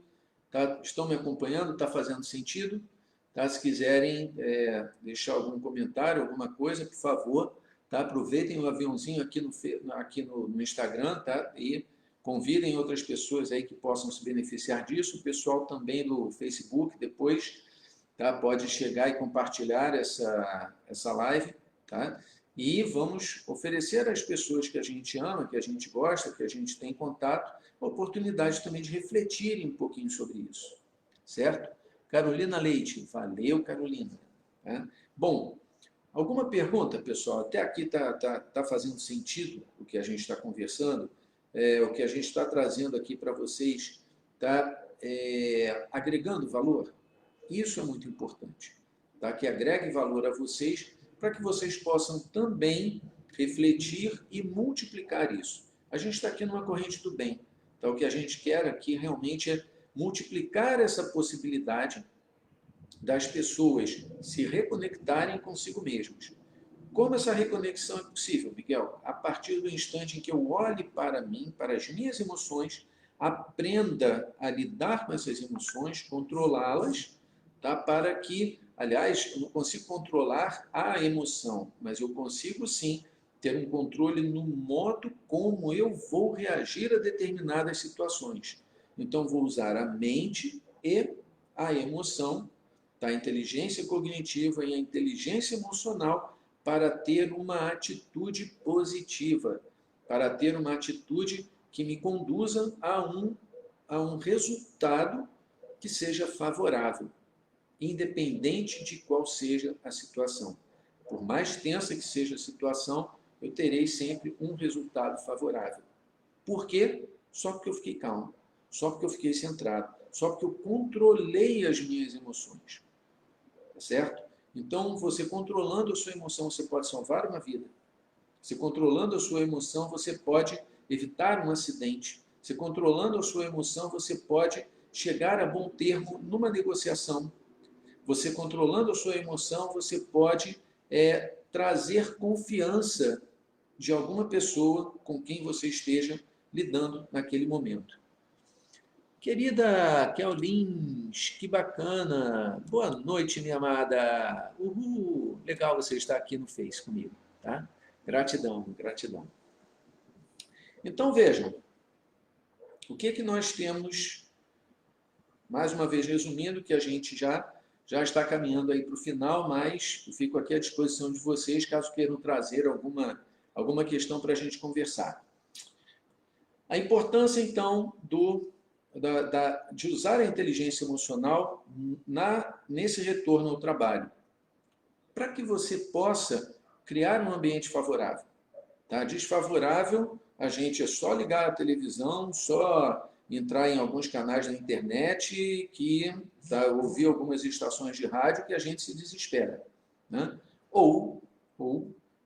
Tá? Estão me acompanhando? Está fazendo sentido? Tá? Se quiserem deixar algum comentário, alguma coisa, por favor, tá? Aproveitem o aviãozinho aqui no Instagram, tá? E convidem outras pessoas aí que possam se beneficiar disso. O pessoal também do Facebook, depois, tá? Pode chegar e compartilhar essa live, tá? E vamos oferecer às pessoas que a gente ama, que a gente gosta, que a gente tem contato, a oportunidade também de refletirem um pouquinho sobre isso, certo? Carolina Leite, valeu, Carolina. Tá? Bom, alguma pergunta, pessoal? Até aqui tá fazendo sentido o que a gente está conversando, o que a gente está trazendo aqui para vocês, tá agregando valor? Isso é muito importante, tá? Que agregue valor a vocês, para que vocês possam também refletir e multiplicar isso. A gente está aqui numa corrente do bem. Então, o que a gente quer aqui realmente é multiplicar essa possibilidade das pessoas se reconectarem consigo mesmas. Como essa reconexão é possível, Miguel? A partir do instante em que eu olhe para mim, para as minhas emoções, aprenda a lidar com essas emoções, controlá-las, tá? Para que, aliás, eu não consigo controlar a emoção, mas eu consigo sim ter um controle no modo como eu vou reagir a determinadas situações. Então, vou usar a mente e a emoção, tá? A inteligência cognitiva e a inteligência emocional para ter uma atitude positiva, para ter uma atitude que me conduza a um a um resultado que seja favorável, independente de qual seja a situação. Por mais tensa que seja a situação, eu terei sempre um resultado favorável. Por quê? Só porque eu fiquei calmo, só porque eu fiquei centrado, só porque eu controlei as minhas emoções. Tá certo? Então, você controlando a sua emoção, você pode salvar uma vida. Você controlando a sua emoção, você pode evitar um acidente. Você controlando a sua emoção, você pode chegar a bom termo numa negociação. Você controlando a sua emoção, você pode trazer confiança de alguma pessoa com quem você esteja lidando naquele momento. Querida Kelvins, que bacana! Boa noite, minha amada! Uhul! Legal você estar aqui no Face comigo, tá? Gratidão, gratidão. Então, vejam, o que que nós temos, mais uma vez resumindo, que a gente já está caminhando aí para o final, mas eu fico aqui à disposição de vocês, caso queiram trazer alguma questão para a gente conversar. A importância, então, de usar a inteligência emocional nesse retorno ao trabalho, para que você possa criar um ambiente favorável. Tá? Desfavorável, a gente é só ligar a televisão, só entrar em alguns canais da internet, ouvir algumas estações de rádio que a gente se desespera. Né? Ou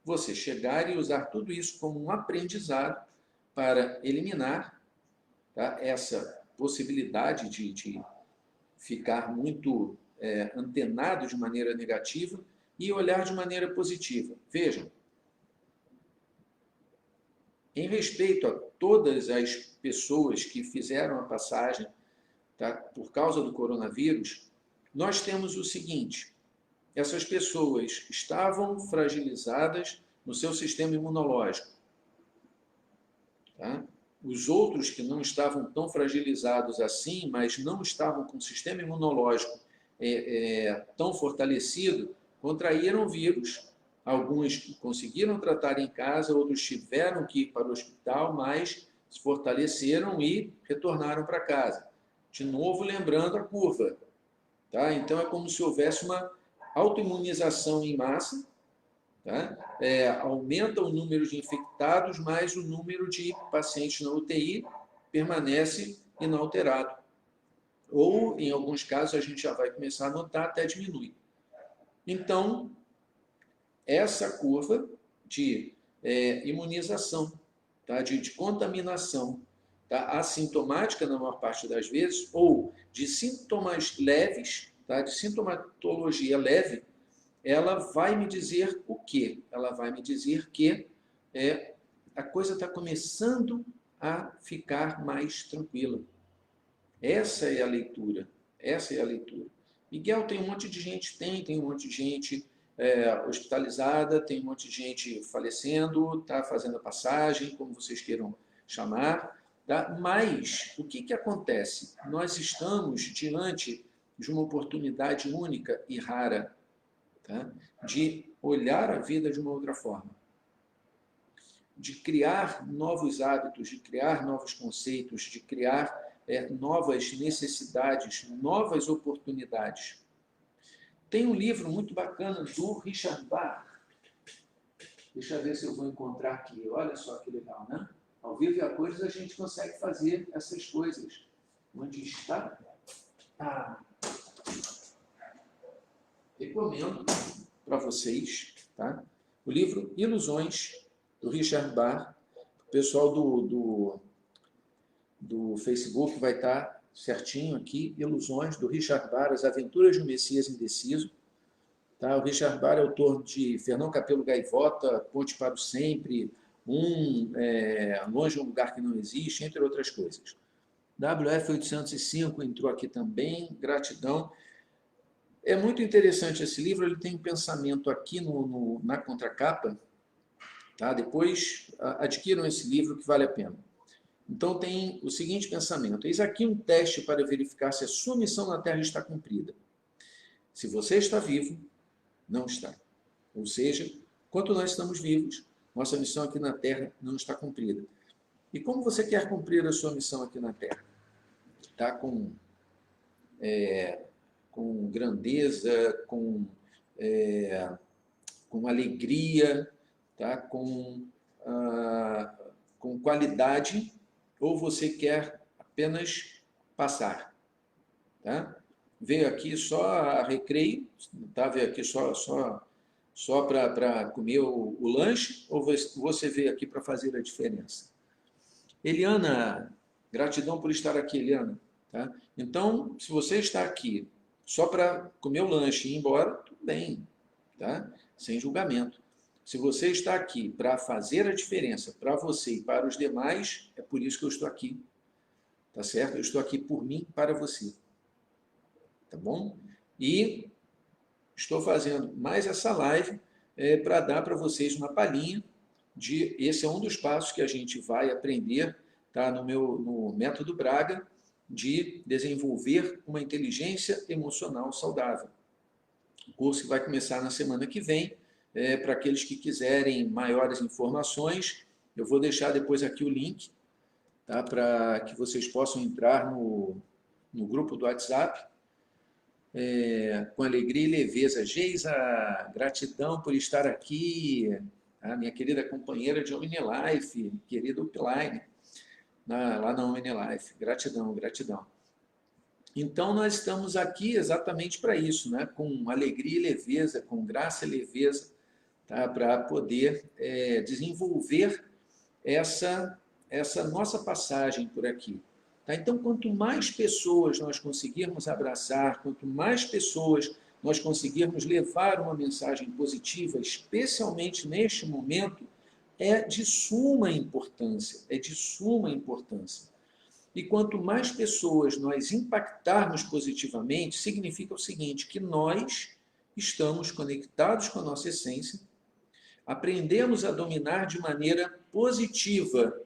você chegar e usar tudo isso como um aprendizado para eliminar, tá, essa possibilidade de ficar muito antenado de maneira negativa e olhar de maneira positiva. Vejam, em respeito a todas as pessoas que fizeram a passagem, tá, por causa do coronavírus, nós temos o seguinte: essas pessoas estavam fragilizadas no seu sistema imunológico. Tá? Os outros que não estavam tão fragilizados assim, mas não estavam com o sistema imunológico tão fortalecido, contraíram o vírus. Alguns conseguiram tratar em casa, outros tiveram que ir para o hospital, mas se fortaleceram e retornaram para casa. De novo, lembrando a curva. Tá? Então, é como se houvesse uma autoimunização em massa. Tá? Aumenta o número de infectados, mas o número de pacientes na UTI permanece inalterado. Ou, em alguns casos, a gente já vai começar a notar, até diminui. Então, essa curva de imunização, tá? de contaminação, tá? assintomática na maior parte das vezes, ou de sintomas leves, tá? de sintomatologia leve, ela vai me dizer o quê? Ela vai me dizer que a coisa está começando a ficar mais tranquila. Essa é a leitura. Essa é a leitura. Miguel, tem um monte de gente, tem um monte de gente hospitalizada, tem um monte de gente falecendo, está fazendo a passagem, como vocês queiram chamar. Tá? Mas o que acontece? Nós estamos diante de uma oportunidade única e rara, tá? De olhar a vida de uma outra forma, de criar novos hábitos, de criar novos conceitos, de criar novas necessidades, novas oportunidades. Tem um livro muito bacana do Richard Bach. Deixa eu ver se eu vou encontrar aqui. Olha só que legal, né? Ao vivo e a cores a gente consegue fazer essas coisas. Onde está? Recomendo para vocês, tá? O livro Ilusões, do Richard Bach. O pessoal do Facebook vai estar certinho aqui. Ilusões, do Richard Bach, As Aventuras de um Messias Indeciso. Tá? O Richard Bach é autor de Fernão Capelo Gaivota, Ponte para o Sempre, Longe de um Lugar que Não Existe, entre outras coisas. WF 805 entrou aqui também, gratidão. É muito interessante esse livro, ele tem um pensamento aqui na contracapa, tá? Depois adquiram esse livro que vale a pena. Então tem o seguinte pensamento: eis aqui um teste para verificar se a sua missão na Terra está cumprida. Se você está vivo, não está. Ou seja, enquanto nós estamos vivos, nossa missão aqui na Terra não está cumprida. E como você quer cumprir a sua missão aqui na Terra? tá? Com grandeza, com alegria, tá? Com qualidade, ou você quer apenas passar, tá? Veio aqui só a recreio, tá? Veio aqui só para comer o lanche, ou você veio aqui para fazer a diferença? Eliana, gratidão por estar aqui, Eliana. Tá? Então, se você está aqui só para comer o lanche e ir embora, tudo bem, tá? Sem julgamento. Se você está aqui para fazer a diferença para você e para os demais, é por isso que eu estou aqui. Tá certo? Eu estou aqui por mim, para você. Tá bom? E estou fazendo mais essa live para dar para vocês uma palhinha de... Esse é um dos passos que a gente vai aprender, tá? No Método Braga, de desenvolver uma inteligência emocional saudável. O curso que vai começar na semana que vem. Para aqueles que quiserem maiores informações, eu vou deixar depois aqui o link, tá? Para que vocês possam entrar no grupo do WhatsApp, com alegria e leveza. Geisa, gratidão por estar aqui, tá? Minha querida companheira de OmniLife, querida Upline, lá na OmniLife. Gratidão, gratidão. Então, nós estamos aqui exatamente para isso, né? Com alegria e leveza, com graça e leveza, tá? Para poder desenvolver essa nossa passagem por aqui. Tá? Então, quanto mais pessoas nós conseguirmos abraçar, quanto mais pessoas nós conseguirmos levar uma mensagem positiva, especialmente neste momento, é de suma importância, E quanto mais pessoas nós impactarmos positivamente, significa o seguinte, que nós estamos conectados com a nossa essência, aprendemos a dominar de maneira positiva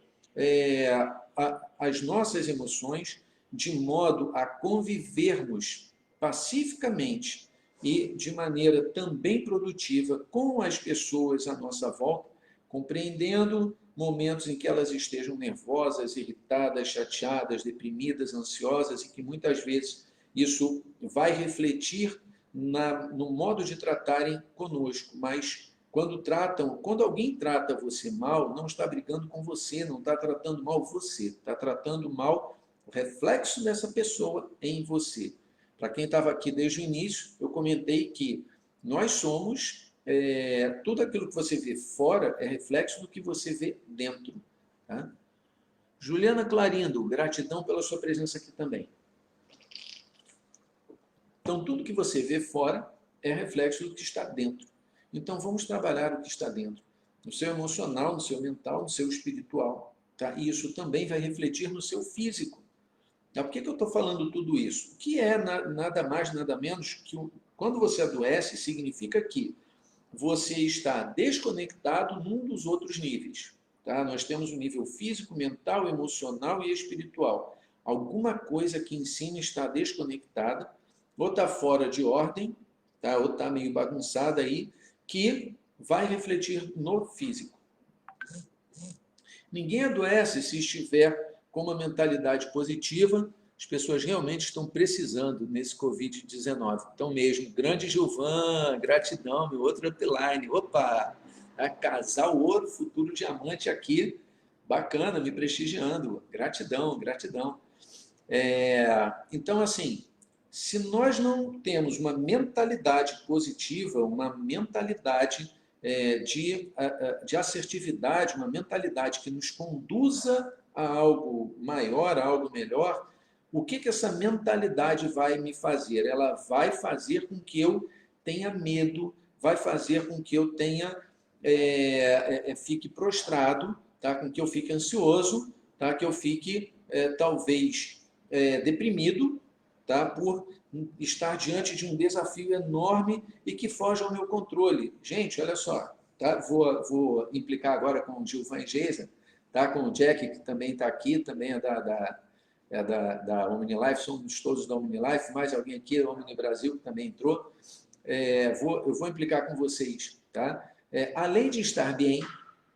as nossas emoções, de modo a convivermos pacificamente e de maneira também produtiva com as pessoas à nossa volta, compreendendo momentos em que elas estejam nervosas, irritadas, chateadas, deprimidas, ansiosas, e que muitas vezes isso vai refletir no modo de tratarem conosco, mas quando alguém trata você mal, não está brigando com você, não está tratando mal você, está tratando mal o reflexo dessa pessoa em você. Para quem estava aqui desde o início, eu comentei que nós somos, tudo aquilo que você vê fora é reflexo do que você vê dentro. Tá? Juliana Clarindo, gratidão pela sua presença aqui também. Então, tudo que você vê fora é reflexo do que está dentro. Então, vamos trabalhar o que está dentro, no seu emocional, no seu mental, no seu espiritual. Tá? E isso também vai refletir no seu físico. Tá? Por que eu estou falando tudo isso? O que é nada mais, nada menos que quando você adoece, significa que você está desconectado num dos outros níveis. Tá? Nós temos o nível físico, mental, emocional e espiritual. Alguma coisa aqui em cima está desconectada, ou está fora de ordem, tá? Ou está meio bagunçada aí, que vai refletir no físico. Ninguém adoece se estiver com uma mentalidade positiva. As pessoas realmente estão precisando nesse Covid-19. Então mesmo, grande Gilvan, gratidão, meu outro upline. Opa, casal ouro, futuro diamante aqui. Bacana, me prestigiando. Gratidão, gratidão. Então, assim, se nós não temos uma mentalidade positiva, uma mentalidade de assertividade, uma mentalidade que nos conduza a algo maior, a algo melhor, o que essa mentalidade vai me fazer? Ela vai fazer com que eu tenha medo, vai fazer com que eu fique prostrado, tá? Com que eu fique ansioso, tá? Que eu fique, talvez, deprimido, tá? Por estar diante de um desafio enorme e que foge ao meu controle. Gente, olha só, tá? Vou implicar agora com o Gilvan e Geisa, tá? Com o Jack, que também está aqui, também é da OmniLife, somos todos da OmniLife, mais alguém aqui da Omni Brasil que também entrou. Eu vou implicar com vocês. Tá? Além de estar bem,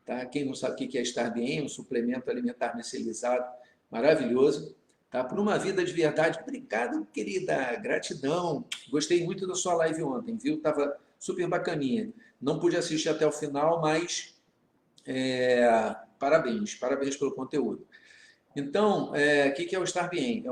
tá? Quem não sabe o que é estar bem, é um suplemento alimentar mercializado maravilhoso. tá? Por uma vida de verdade. Obrigado, querida. Gratidão. Gostei muito da sua live ontem, viu? Tava super bacaninha. Não pude assistir até o final, mas parabéns. Parabéns pelo conteúdo. Então, o que é o Estar Bien?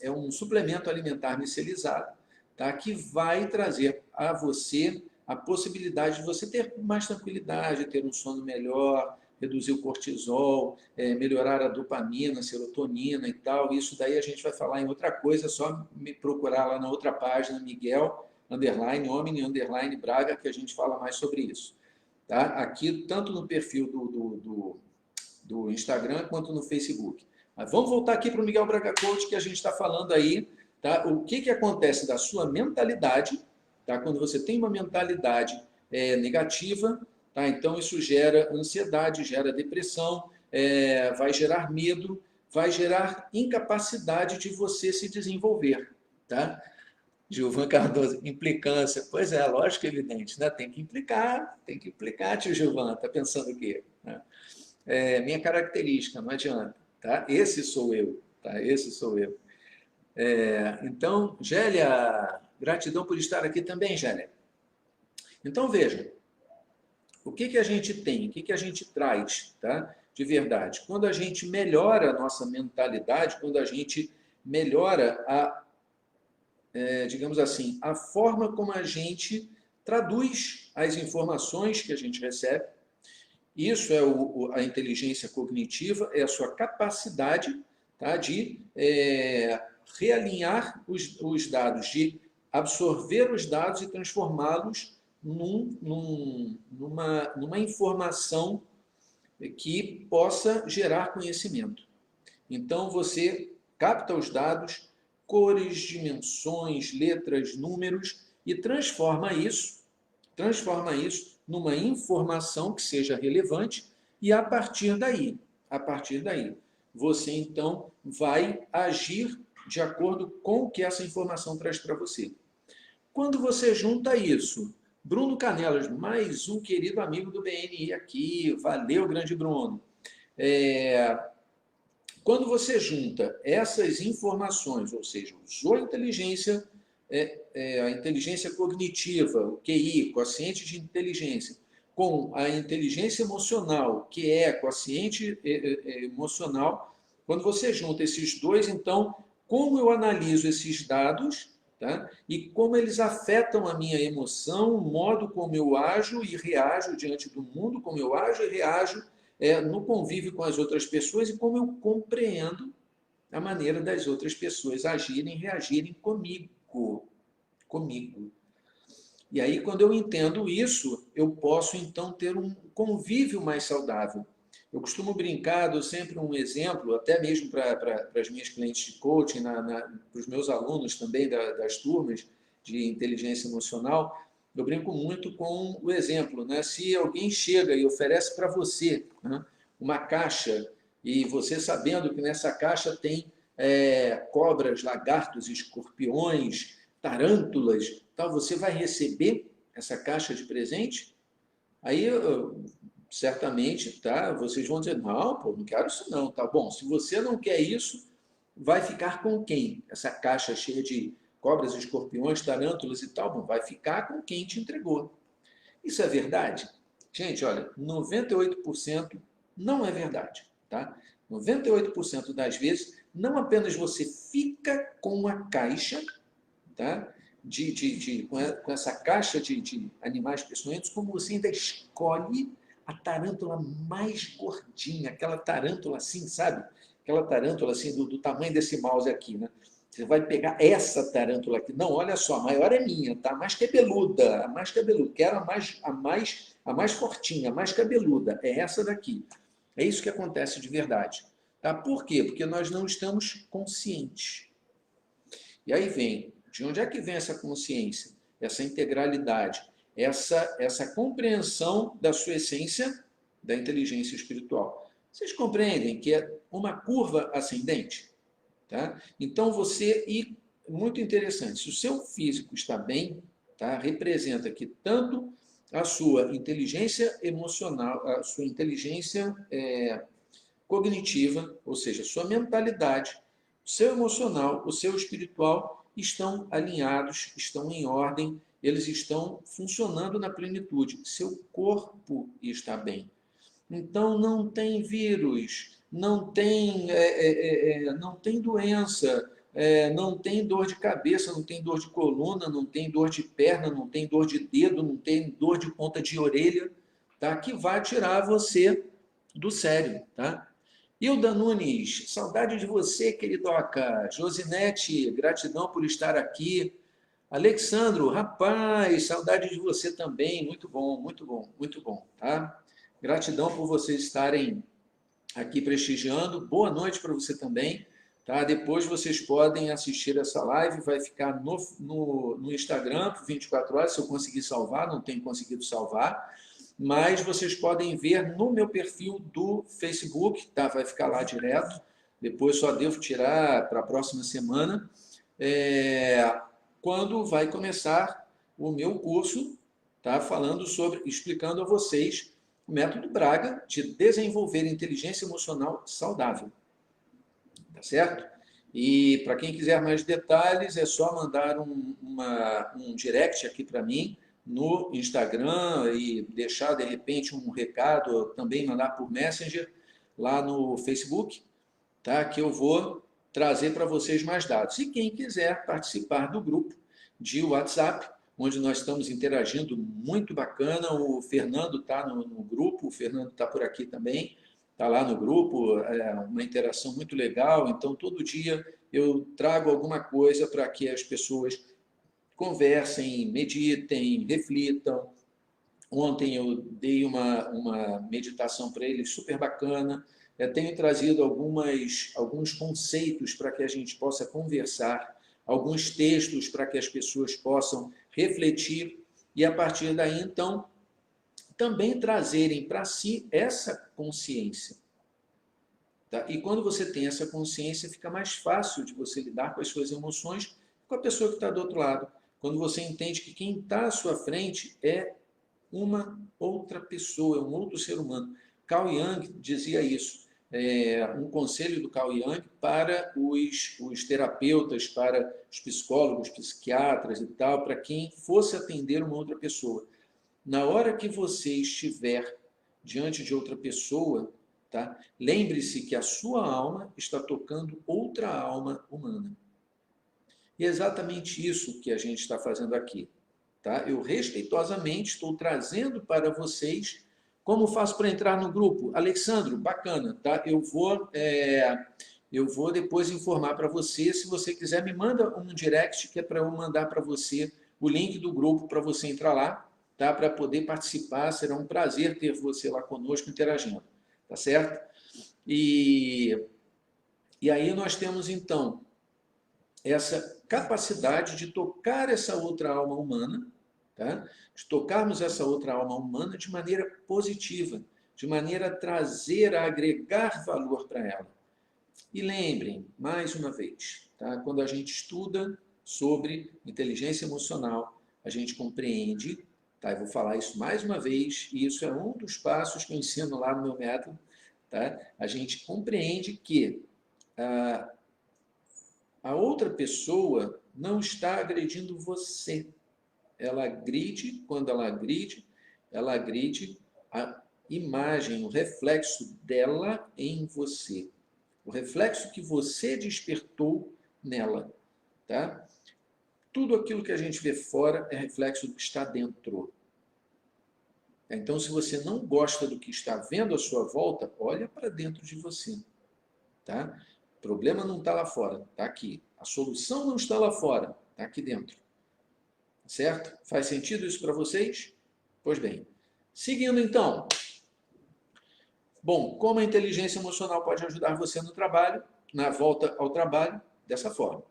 É um suplemento alimentar micelializado, tá? Que vai trazer a você a possibilidade de você ter mais tranquilidade, ter um sono melhor, reduzir o cortisol, melhorar a dopamina, serotonina e tal. Isso daí a gente vai falar em outra coisa, é só me procurar lá na outra página, Miguel, Omni, Braga, que a gente fala mais sobre isso. Tá? Aqui, tanto no perfil do Instagram quanto no Facebook. Mas vamos voltar aqui para o Miguel Braga Coach, que a gente está falando aí, tá? O que acontece da sua mentalidade, tá? Quando você tem uma mentalidade negativa, tá? Então isso gera ansiedade, gera depressão, vai gerar medo, vai gerar incapacidade de você se desenvolver, tá? Gilvan Cardoso, implicância. Pois é, lógico, evidente, né? Tem que implicar, tio Gilvan. Está pensando o quê? Minha característica, não adianta, tá? Esse sou eu, tá? Esse sou eu. Então, Gélia, gratidão por estar aqui também, Gélia. Então, veja, o que a gente tem, o que a gente traz, tá? De verdade. Quando a gente melhora a nossa mentalidade, quando a gente melhora digamos assim, a forma como a gente traduz as informações que a gente recebe. Isso é a inteligência cognitiva, é a sua capacidade, tá, de realinhar os dados, de absorver os dados e transformá-los numa informação que possa gerar conhecimento. Então, você capta os dados, cores, dimensões, letras, números, e transforma isso numa informação que seja relevante, e a partir daí, você então vai agir de acordo com o que essa informação traz para você. Quando você junta isso, Bruno Canelas, mais um querido amigo do BNI aqui, valeu, grande Bruno. Quando você junta essas informações, ou seja, usou a inteligência cognitiva, o QI, quociente de inteligência, com a inteligência emocional, que é quociente emocional, quando você junta esses dois, então, como eu analiso esses dados, tá? E como eles afetam a minha emoção, o modo como eu ajo e reajo diante do mundo, como eu ajo e reajo no convívio com as outras pessoas e como eu compreendo a maneira das outras pessoas agirem e reagirem comigo. E aí, quando eu entendo isso, eu posso, então, ter um convívio mais saudável. Eu costumo brincar, dou sempre um exemplo, até mesmo para as minhas clientes de coaching, para os meus alunos também das turmas de inteligência emocional, eu brinco muito com o exemplo, né? Se alguém chega e oferece para você, né, uma caixa, e você sabendo que nessa caixa tem cobras, lagartos, escorpiões, tarântulas, tal, você vai receber essa caixa de presente? Aí, certamente, tá, vocês vão dizer, não, pô, não quero isso não, tá bom. Se você não quer isso, vai ficar com quem? Essa caixa cheia de cobras, escorpiões, tarântulas e tal, bom, vai ficar com quem te entregou. Isso é verdade? Gente, olha, 98% não é verdade, tá? 98% das vezes, não apenas você fica com a caixa, tá? Com essa caixa de animais peçonhentos, como você ainda escolhe a tarântula mais gordinha, aquela tarântula assim, sabe? Aquela tarântula assim do tamanho desse mouse aqui, né? Você vai pegar essa tarântula aqui. Não, olha só, a maior é minha, tá? A mais cabeluda, Quero a mais fortinha, a mais cabeluda. É essa daqui. É isso que acontece de verdade. Tá? Por quê? Porque nós não estamos conscientes. E aí vem, de onde é que vem essa consciência, essa integralidade, essa compreensão da sua essência, da inteligência espiritual? Vocês compreendem que é uma curva ascendente? Tá? Então, muito interessante, se o seu físico está bem, tá? Representa que tanto a sua inteligência emocional, a sua inteligência cognitiva, ou seja, a sua mentalidade, seu emocional, o seu espiritual estão alinhados, estão em ordem, eles estão funcionando na plenitude. Seu corpo está bem. Então, não tem vírus, não tem doença, não tem dor de cabeça, não tem dor de coluna, não tem dor de perna, não tem dor de dedo, não tem dor de ponta de orelha, tá? Que vai tirar você do sério, tá? Hilda Nunes, saudade de você, queridoca. Josinete, gratidão por estar aqui. Alexandro, rapaz, saudade de você também. Muito bom, muito bom, muito bom, tá? Gratidão por vocês estarem aqui prestigiando. Boa noite para você também, tá? Depois vocês podem assistir essa live, vai ficar no Instagram por 24 horas, se eu conseguir salvar, não tenho conseguido salvar, mas vocês podem ver no meu perfil do Facebook, tá? Vai ficar lá direto, depois só devo tirar para a próxima semana, quando vai começar o meu curso, tá? Explicando a vocês o método Braga de desenvolver inteligência emocional saudável, tá certo? E para quem quiser mais detalhes, é só mandar um direct aqui para mim, no Instagram e deixar, de repente, um recado, também mandar por Messenger, lá no Facebook, tá? Que eu vou trazer para vocês mais dados. E quem quiser participar do grupo de WhatsApp, onde nós estamos interagindo, muito bacana, o Fernando está no grupo, o Fernando está por aqui também, está lá no grupo, uma interação muito legal, então todo dia eu trago alguma coisa para que as pessoas conversem, meditem, reflitam. Ontem eu dei uma meditação para eles super bacana. Eu tenho trazido alguns conceitos para que a gente possa conversar, alguns textos para que as pessoas possam refletir e, a partir daí, então, também trazerem para si essa consciência. Tá? E quando você tem essa consciência, fica mais fácil de você lidar com as suas emoções com a pessoa que está do outro lado. Quando você entende que quem está à sua frente é uma outra pessoa, é um outro ser humano. Carl Jung dizia isso. Um conselho do Carl Jung para os terapeutas, para os psicólogos, psiquiatras e tal, para quem fosse atender uma outra pessoa. Na hora que você estiver diante de outra pessoa, tá? Lembre-se que a sua alma está tocando outra alma humana. E é exatamente isso que a gente está fazendo aqui. Tá? Eu respeitosamente estou trazendo para vocês como faço para entrar no grupo. Alexandro, bacana, tá? Eu vou depois informar para você. Se você quiser, me manda um direct que é para eu mandar para você o link do grupo para você entrar lá, tá? Para poder participar. Será um prazer ter você lá conosco interagindo, tá certo? E aí nós temos, então, essa capacidade de tocar essa outra alma humana, tá? De tocarmos essa outra alma humana de maneira positiva, de maneira a trazer, a agregar valor para ela. E lembrem, mais uma vez, tá? Quando a gente estuda sobre inteligência emocional, a gente compreende, tá? Eu vou falar isso mais uma vez, e isso é um dos passos que eu ensino lá no meu método, tá? A gente compreende que a outra pessoa não está agredindo você. Ela agride, quando ela agride a imagem, o reflexo dela em você. O reflexo que você despertou nela. Tá? Tudo aquilo que a gente vê fora é reflexo do que está dentro. Então, se você não gosta do que está vendo à sua volta, olha para dentro de você. Tá? O problema não está lá fora, está aqui. A solução não está lá fora, está aqui dentro. Certo? Faz sentido isso para vocês? Pois bem. Seguindo então. Bom, como a inteligência emocional pode ajudar você no trabalho, na volta ao trabalho? Dessa forma.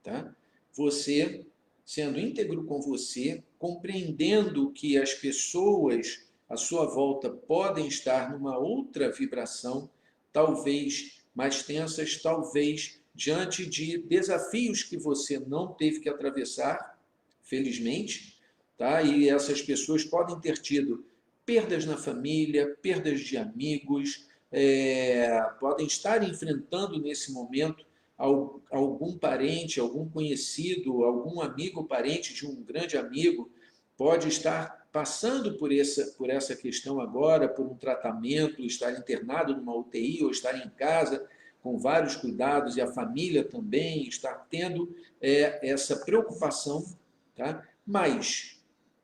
Tá? Você sendo íntegro com você, compreendendo que as pessoas à sua volta podem estar numa outra vibração, talvez mais tensas, talvez diante de desafios que você não teve que atravessar, felizmente, tá? E essas pessoas podem ter tido perdas na família, perdas de amigos, podem estar enfrentando nesse momento algum parente, algum conhecido, algum amigo, parente de um grande amigo, pode estar passando por essa questão agora, por um tratamento, estar internado numa UTI ou estar em casa com vários cuidados e a família também estar tendo essa preocupação, tá? Mas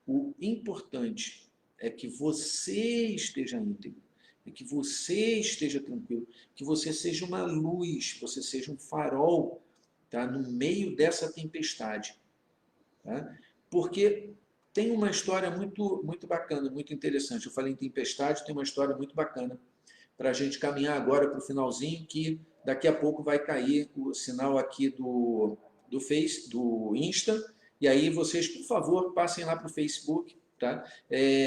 o importante é que você esteja íntegro, é que você esteja tranquilo, que você seja uma luz, você seja um farol, tá? No meio dessa tempestade. Tá? Porque tem uma história muito, muito bacana, muito interessante. Eu falei em tempestade, tem uma história muito bacana para a gente caminhar agora para o finalzinho, que daqui a pouco vai cair o sinal aqui do Face, do Insta, e aí vocês, por favor, passem lá para o Facebook, tá?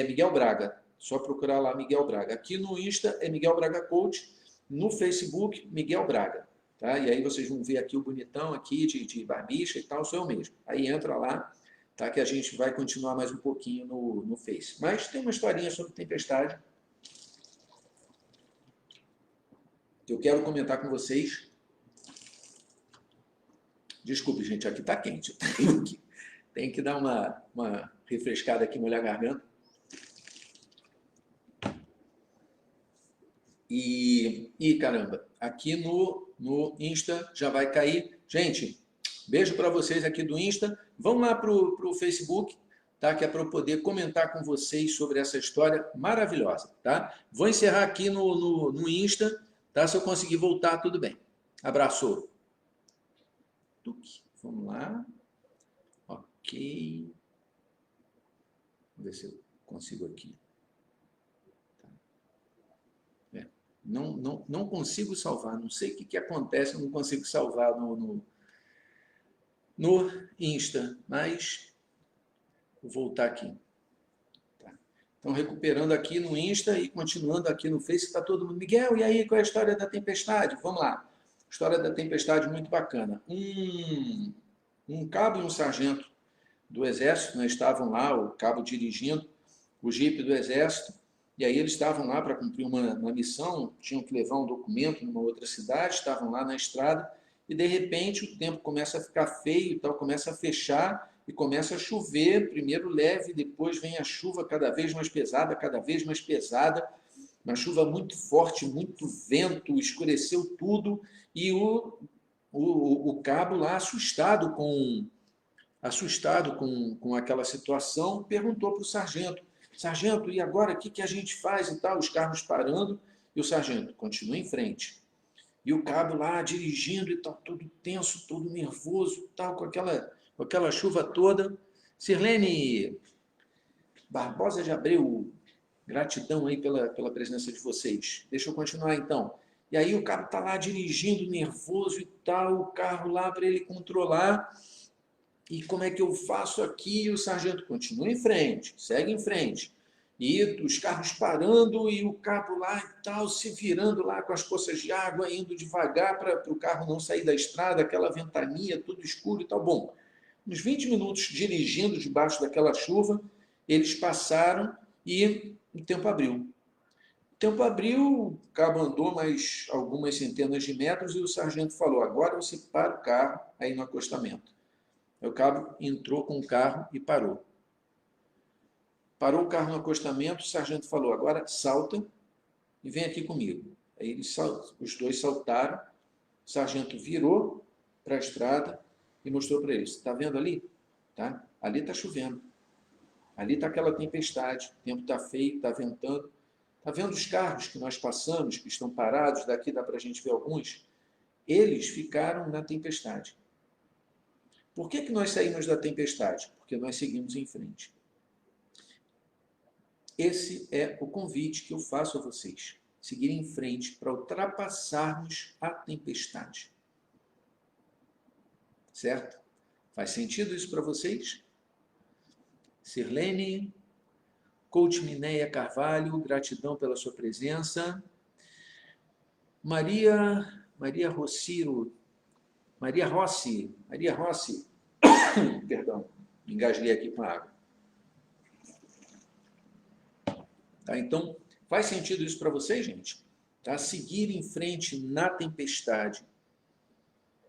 Miguel Braga, só procurar lá Miguel Braga. Aqui no Insta é Miguel Braga Coach, no Facebook, Miguel Braga. Tá? E aí vocês vão ver aqui o bonitão aqui de barbicha e tal, sou eu mesmo. Aí entra lá, tá? Que a gente vai continuar mais um pouquinho no Face. Mas tem uma historinha sobre tempestade que eu quero comentar com vocês. Desculpe, gente, aqui está quente. Tem que dar uma refrescada aqui, molhar a garganta. E caramba, aqui no Insta já vai cair. Gente, beijo para vocês aqui do Insta. Vão lá para o Facebook, tá? Que é para eu poder comentar com vocês sobre essa história maravilhosa, tá? Vou encerrar aqui no Insta, tá? Se eu conseguir voltar, tudo bem. Abraço. Vamos lá. Ok. Vamos ver se eu consigo aqui. Não consigo salvar, não sei o que acontece, eu não consigo salvar no Insta, mas vou voltar aqui. Tá. Então, recuperando aqui no Insta e continuando aqui no Face, está todo mundo. Miguel, e aí, qual é a história da tempestade? Vamos lá. História da tempestade muito bacana. Um cabo e um sargento do Exército, né, estavam lá, o cabo dirigindo o jipe do Exército, e aí eles estavam lá para cumprir uma missão, tinham que levar um documento numa outra cidade, estavam lá na estrada, e de repente o tempo começa a ficar feio, e tal, começa a fechar e começa a chover, primeiro leve, depois vem a chuva cada vez mais pesada, uma chuva muito forte, muito vento, escureceu tudo, e o cabo lá, assustado com aquela situação, perguntou para o sargento, sargento, e agora o que a gente faz e tal? Os carros parando, e o sargento continua em frente. E o cabo lá dirigindo e tal, todo tenso, todo nervoso, tal, com aquela chuva toda. Sirlene Barbosa de Abreu, gratidão aí pela presença de vocês. Deixa eu continuar então. E aí o cabo está lá dirigindo, nervoso e tal, o carro lá para ele controlar. E como é que eu faço aqui? E o sargento continua em frente, segue em frente. E os carros parando e o cabo lá e tal, se virando lá com as poças de água, indo devagar para o carro não sair da estrada, aquela ventania, tudo escuro e tal. Bom, uns 20 minutos dirigindo debaixo daquela chuva, eles passaram e o tempo abriu. O tempo abriu, o cabo andou mais algumas centenas de metros e o sargento falou, agora você para o carro aí no acostamento. O cabo entrou com o carro e parou. Parou o carro no acostamento, o sargento falou, agora salta e vem aqui comigo. Aí os dois saltaram, o sargento virou para a estrada e mostrou para eles, está vendo ali? Tá? Ali está chovendo. Ali está aquela tempestade, o tempo está feio, está ventando. Está vendo os carros que nós passamos, que estão parados, daqui dá para a gente ver alguns? Eles ficaram na tempestade. Por que nós saímos da tempestade? Porque nós seguimos em frente. Esse é o convite que eu faço a vocês. Seguir em frente para ultrapassarmos a tempestade. Certo? Faz sentido isso para vocês? Sirlene, Coach Minéia Carvalho, gratidão pela sua presença. Maria Rossi, perdão, me engasguei aqui com a água. Tá, então, faz sentido isso para vocês, gente? Tá? Seguir em frente na tempestade.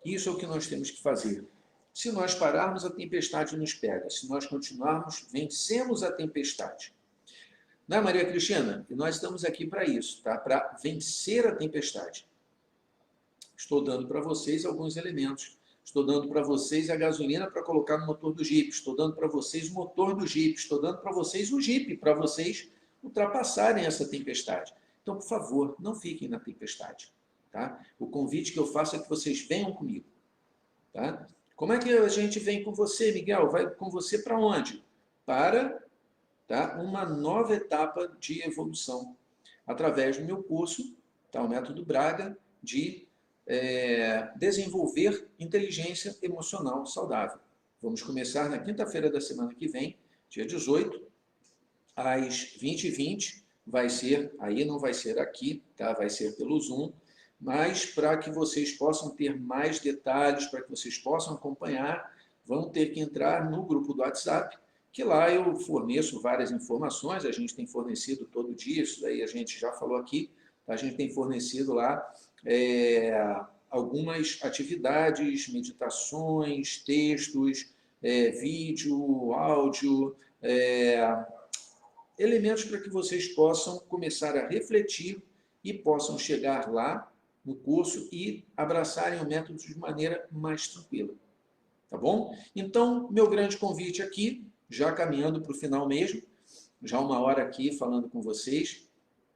Isso é o que nós temos que fazer. Se nós pararmos, a tempestade nos pega. Se nós continuarmos, vencemos a tempestade. Não é, Maria Cristina? E nós estamos aqui para isso, tá? Para vencer a tempestade. Estou dando para vocês alguns elementos. Estou dando para vocês a gasolina para colocar no motor do Jeep. Estou dando para vocês o motor do Jeep. Estou dando para vocês o Jeep, para vocês ultrapassarem essa tempestade. Então, por favor, não fiquem na tempestade. Tá? O convite que eu faço é que vocês venham comigo. Tá? Como é que a gente vem com você, Miguel? Vai com você para onde? Para, tá, uma nova etapa de evolução. Através do meu curso, tá, o Método Braga, de desenvolver inteligência emocional saudável. Vamos começar na quinta-feira da semana que vem, dia 18, às 20h20. Vai ser, aí não vai ser aqui, tá? Vai ser pelo Zoom, mas para que vocês possam ter mais detalhes, para que vocês possam acompanhar, vão ter que entrar no grupo do WhatsApp, que lá eu forneço várias informações, a gente tem fornecido todo dia, isso daí a gente já falou aqui, a gente tem fornecido lá algumas atividades, meditações, textos, vídeo, áudio, elementos para que vocês possam começar a refletir e possam chegar lá no curso e abraçarem o método de maneira mais tranquila. Tá bom? Então, meu grande convite aqui, já caminhando para o final mesmo, já 1 hora aqui falando com vocês,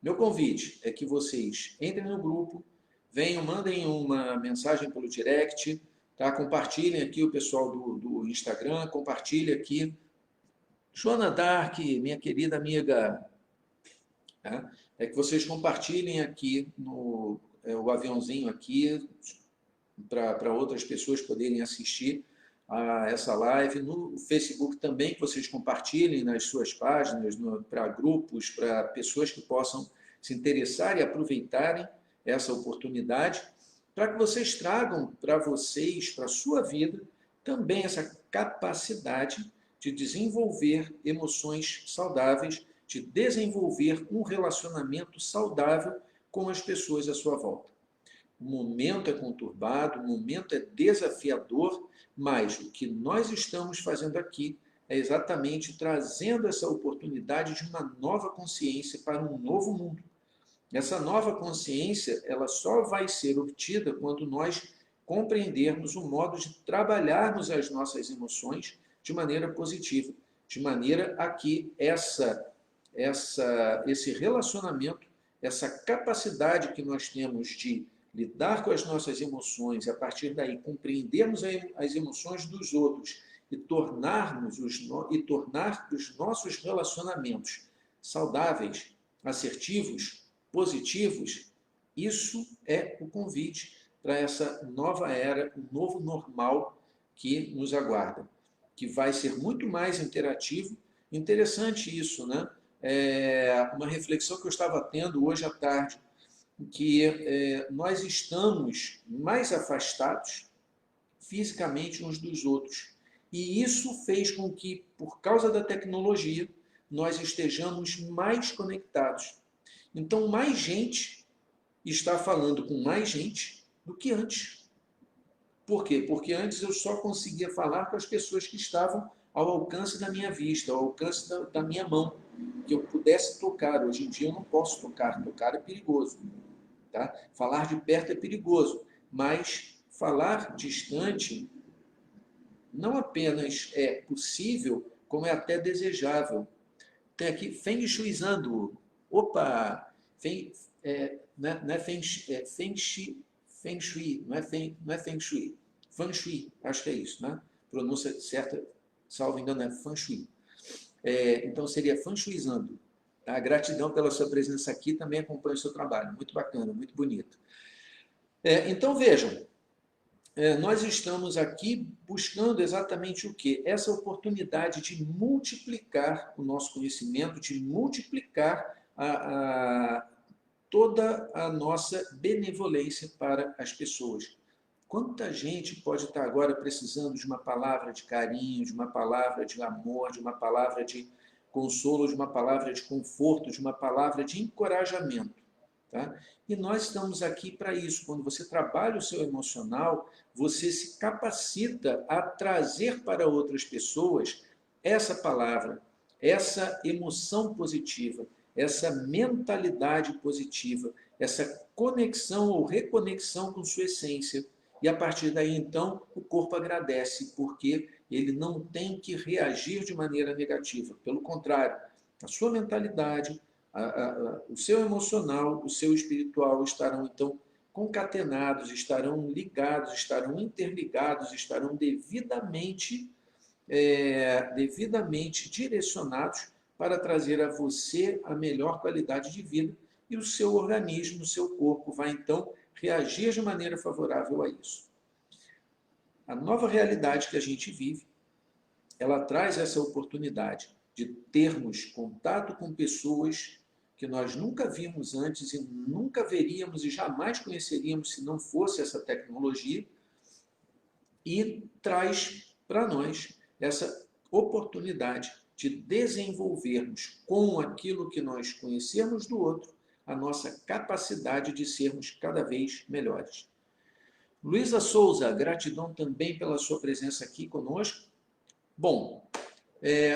meu convite é que vocês entrem no grupo, venham, mandem uma mensagem pelo direct, tá? Compartilhem aqui o pessoal do Instagram, compartilhem aqui. Joana Dark, minha querida amiga, tá? É que vocês compartilhem aqui o aviãozinho aqui para outras pessoas poderem assistir a essa live. No Facebook também, que vocês compartilhem nas suas páginas, para grupos, para pessoas que possam se interessar e aproveitarem essa oportunidade, para que vocês tragam para vocês, para a sua vida, também essa capacidade de desenvolver emoções saudáveis, de desenvolver um relacionamento saudável com as pessoas à sua volta. O momento é conturbado, o momento é desafiador, mas o que nós estamos fazendo aqui é exatamente trazendo essa oportunidade de uma nova consciência para um novo mundo. Essa nova consciência, ela só vai ser obtida quando nós compreendermos o modo de trabalharmos as nossas emoções de maneira positiva, de maneira a que esse relacionamento, essa capacidade que nós temos de lidar com as nossas emoções e, a partir daí, compreendermos as emoções dos outros e tornar os nossos relacionamentos saudáveis, assertivos, positivos, isso é o convite para essa nova era, um novo normal que nos aguarda, que vai ser muito mais interativo. Interessante isso, né? Uma reflexão que eu estava tendo hoje à tarde, que nós estamos mais afastados fisicamente uns dos outros. E isso fez com que, por causa da tecnologia, nós estejamos mais conectados. Então, mais gente está falando com mais gente do que antes. Por quê? Porque antes eu só conseguia falar com as pessoas que estavam ao alcance da minha vista, ao alcance da minha mão, que eu pudesse tocar. Hoje em dia eu não posso tocar. Tocar é perigoso. Tá? Falar de perto é perigoso, mas falar distante não apenas é possível, como é até desejável. Tem aqui Feng Shuizando. Opa! Não é Feng Shui, não é Feng Shui. Feng Shui, acho que é isso, né? Pronúncia certa, salvo engano, é Feng Shui. Então seria Feng Shuizando. Tá? Gratidão pela sua presença aqui, também acompanho o seu trabalho. Muito bacana, muito bonito. Então vejam, nós estamos aqui buscando exatamente o quê? Essa oportunidade de multiplicar o nosso conhecimento, de multiplicar toda a nossa benevolência para as pessoas. Quanta gente pode estar agora precisando de uma palavra de carinho, de uma palavra de amor, de uma palavra de consolo, de uma palavra de conforto, de uma palavra de encorajamento. Tá? E nós estamos aqui para isso. Quando você trabalha o seu emocional, você se capacita a trazer para outras pessoas essa palavra, essa emoção positiva, essa mentalidade positiva, essa conexão ou reconexão com sua essência. E a partir daí, então, o corpo agradece, porque ele não tem que reagir de maneira negativa. Pelo contrário, a sua mentalidade, o seu emocional, o seu espiritual estarão, então, concatenados, estarão ligados, estarão interligados, estarão devidamente direcionados para trazer a você a melhor qualidade de vida, e o seu organismo, o seu corpo vai, então, reagir de maneira favorável a isso. A nova realidade que a gente vive, ela traz essa oportunidade de termos contato com pessoas que nós nunca vimos antes e nunca veríamos e jamais conheceríamos se não fosse essa tecnologia, e traz para nós essa oportunidade de desenvolvermos com aquilo que nós conhecemos do outro a nossa capacidade de sermos cada vez melhores. Luísa Souza, gratidão também pela sua presença aqui conosco. Bom,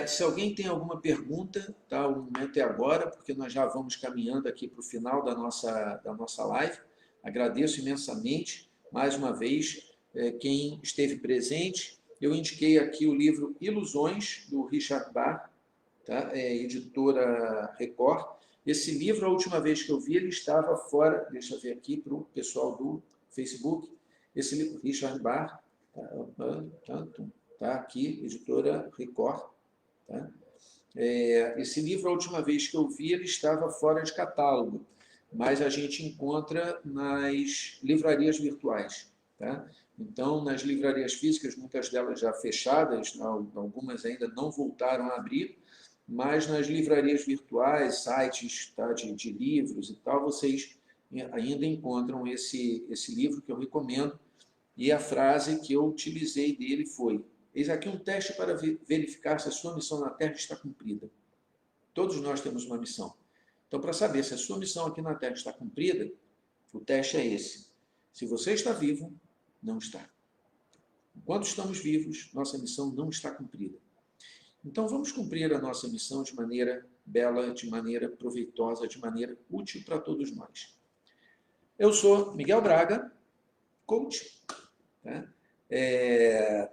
se alguém tem alguma pergunta, tá, o momento é agora, porque nós já vamos caminhando aqui para o final da nossa live. Agradeço imensamente, mais uma vez, quem esteve presente. Eu indiquei aqui o livro Ilusões, do Richard Bach, tá, editora Record. Esse livro, a última vez que eu vi, ele estava fora, deixa eu ver aqui para o pessoal do Facebook, esse livro, Richard Bach, tá aqui, editora Record. Tá? Esse livro, a última vez que eu vi, ele estava fora de catálogo, mas a gente encontra nas livrarias virtuais. Tá? Então, nas livrarias físicas, muitas delas já fechadas, algumas ainda não voltaram a abrir, mas nas livrarias virtuais, sites, tá, de livros e tal, vocês ainda encontram esse livro que eu recomendo, e a frase que eu utilizei dele foi: eis aqui um teste para verificar se a sua missão na Terra está cumprida. Todos nós temos uma missão. Então, para saber se a sua missão aqui na Terra está cumprida, o teste é esse. Se você está vivo, não está. Enquanto estamos vivos, nossa missão não está cumprida. Então, vamos cumprir a nossa missão de maneira bela, de maneira proveitosa, de maneira útil para todos nós. Eu sou Miguel Braga, coach. Tá?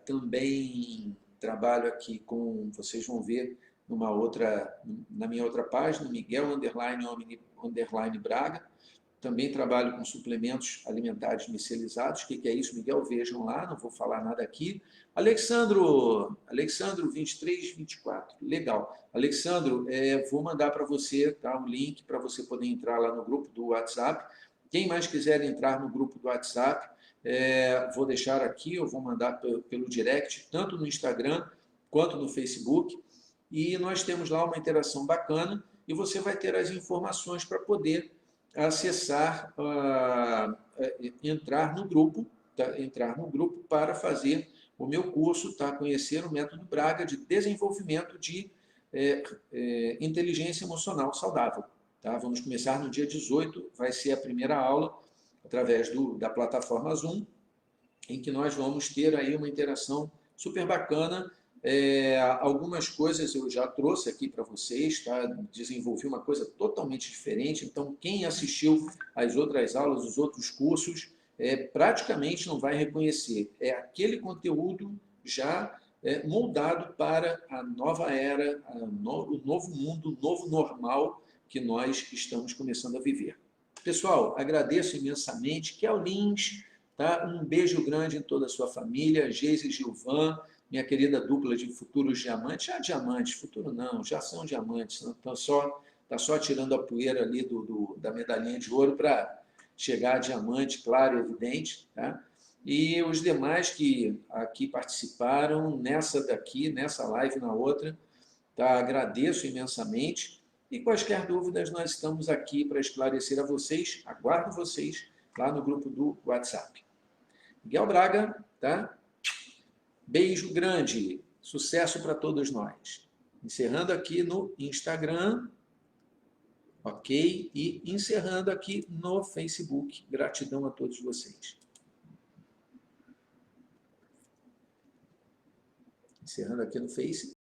Também trabalho aqui com, vocês vão ver na minha outra página, Miguel_Braga. Também trabalho com suplementos alimentares micelizados. O que é isso, Miguel? Vejam lá, não vou falar nada aqui. Alexandro 2324, legal. Alexandro, vou mandar para você, tá, um link para você poder entrar lá no grupo do WhatsApp. Quem mais quiser entrar no grupo do WhatsApp, vou deixar aqui, eu vou mandar pelo direct, tanto no Instagram quanto no Facebook, e nós temos lá uma interação bacana, e você vai ter as informações para poder acessar, entrar no grupo para fazer o meu curso, tá? Conhecer o método Braga de desenvolvimento de inteligência emocional saudável. Tá? Vamos começar no dia 18, vai ser a primeira aula, através da plataforma Zoom, em que nós vamos ter aí uma interação super bacana. Algumas coisas eu já trouxe aqui para vocês, tá? Desenvolvi uma coisa totalmente diferente, então quem assistiu às outras aulas, os outros cursos, praticamente não vai reconhecer. É aquele conteúdo já moldado para a nova era, o novo mundo, o novo normal que nós estamos começando a viver. Pessoal, agradeço imensamente. Kel Lins, tá? Um beijo grande em toda a sua família, Geise e Gilvan, minha querida dupla de futuros diamantes. Já diamantes, futuro não, já são diamantes. Está só tirando a poeira ali da medalhinha de ouro para chegar a diamante, claro e evidente. Tá? E os demais que aqui participaram, nessa live, na outra, tá? Agradeço imensamente. E quaisquer dúvidas, nós estamos aqui para esclarecer a vocês. Aguardo vocês lá no grupo do WhatsApp. Miguel Braga, tá? Beijo grande, sucesso para todos nós. Encerrando aqui no Instagram. Ok? E encerrando aqui no Facebook. Gratidão a todos vocês. Encerrando aqui no Face.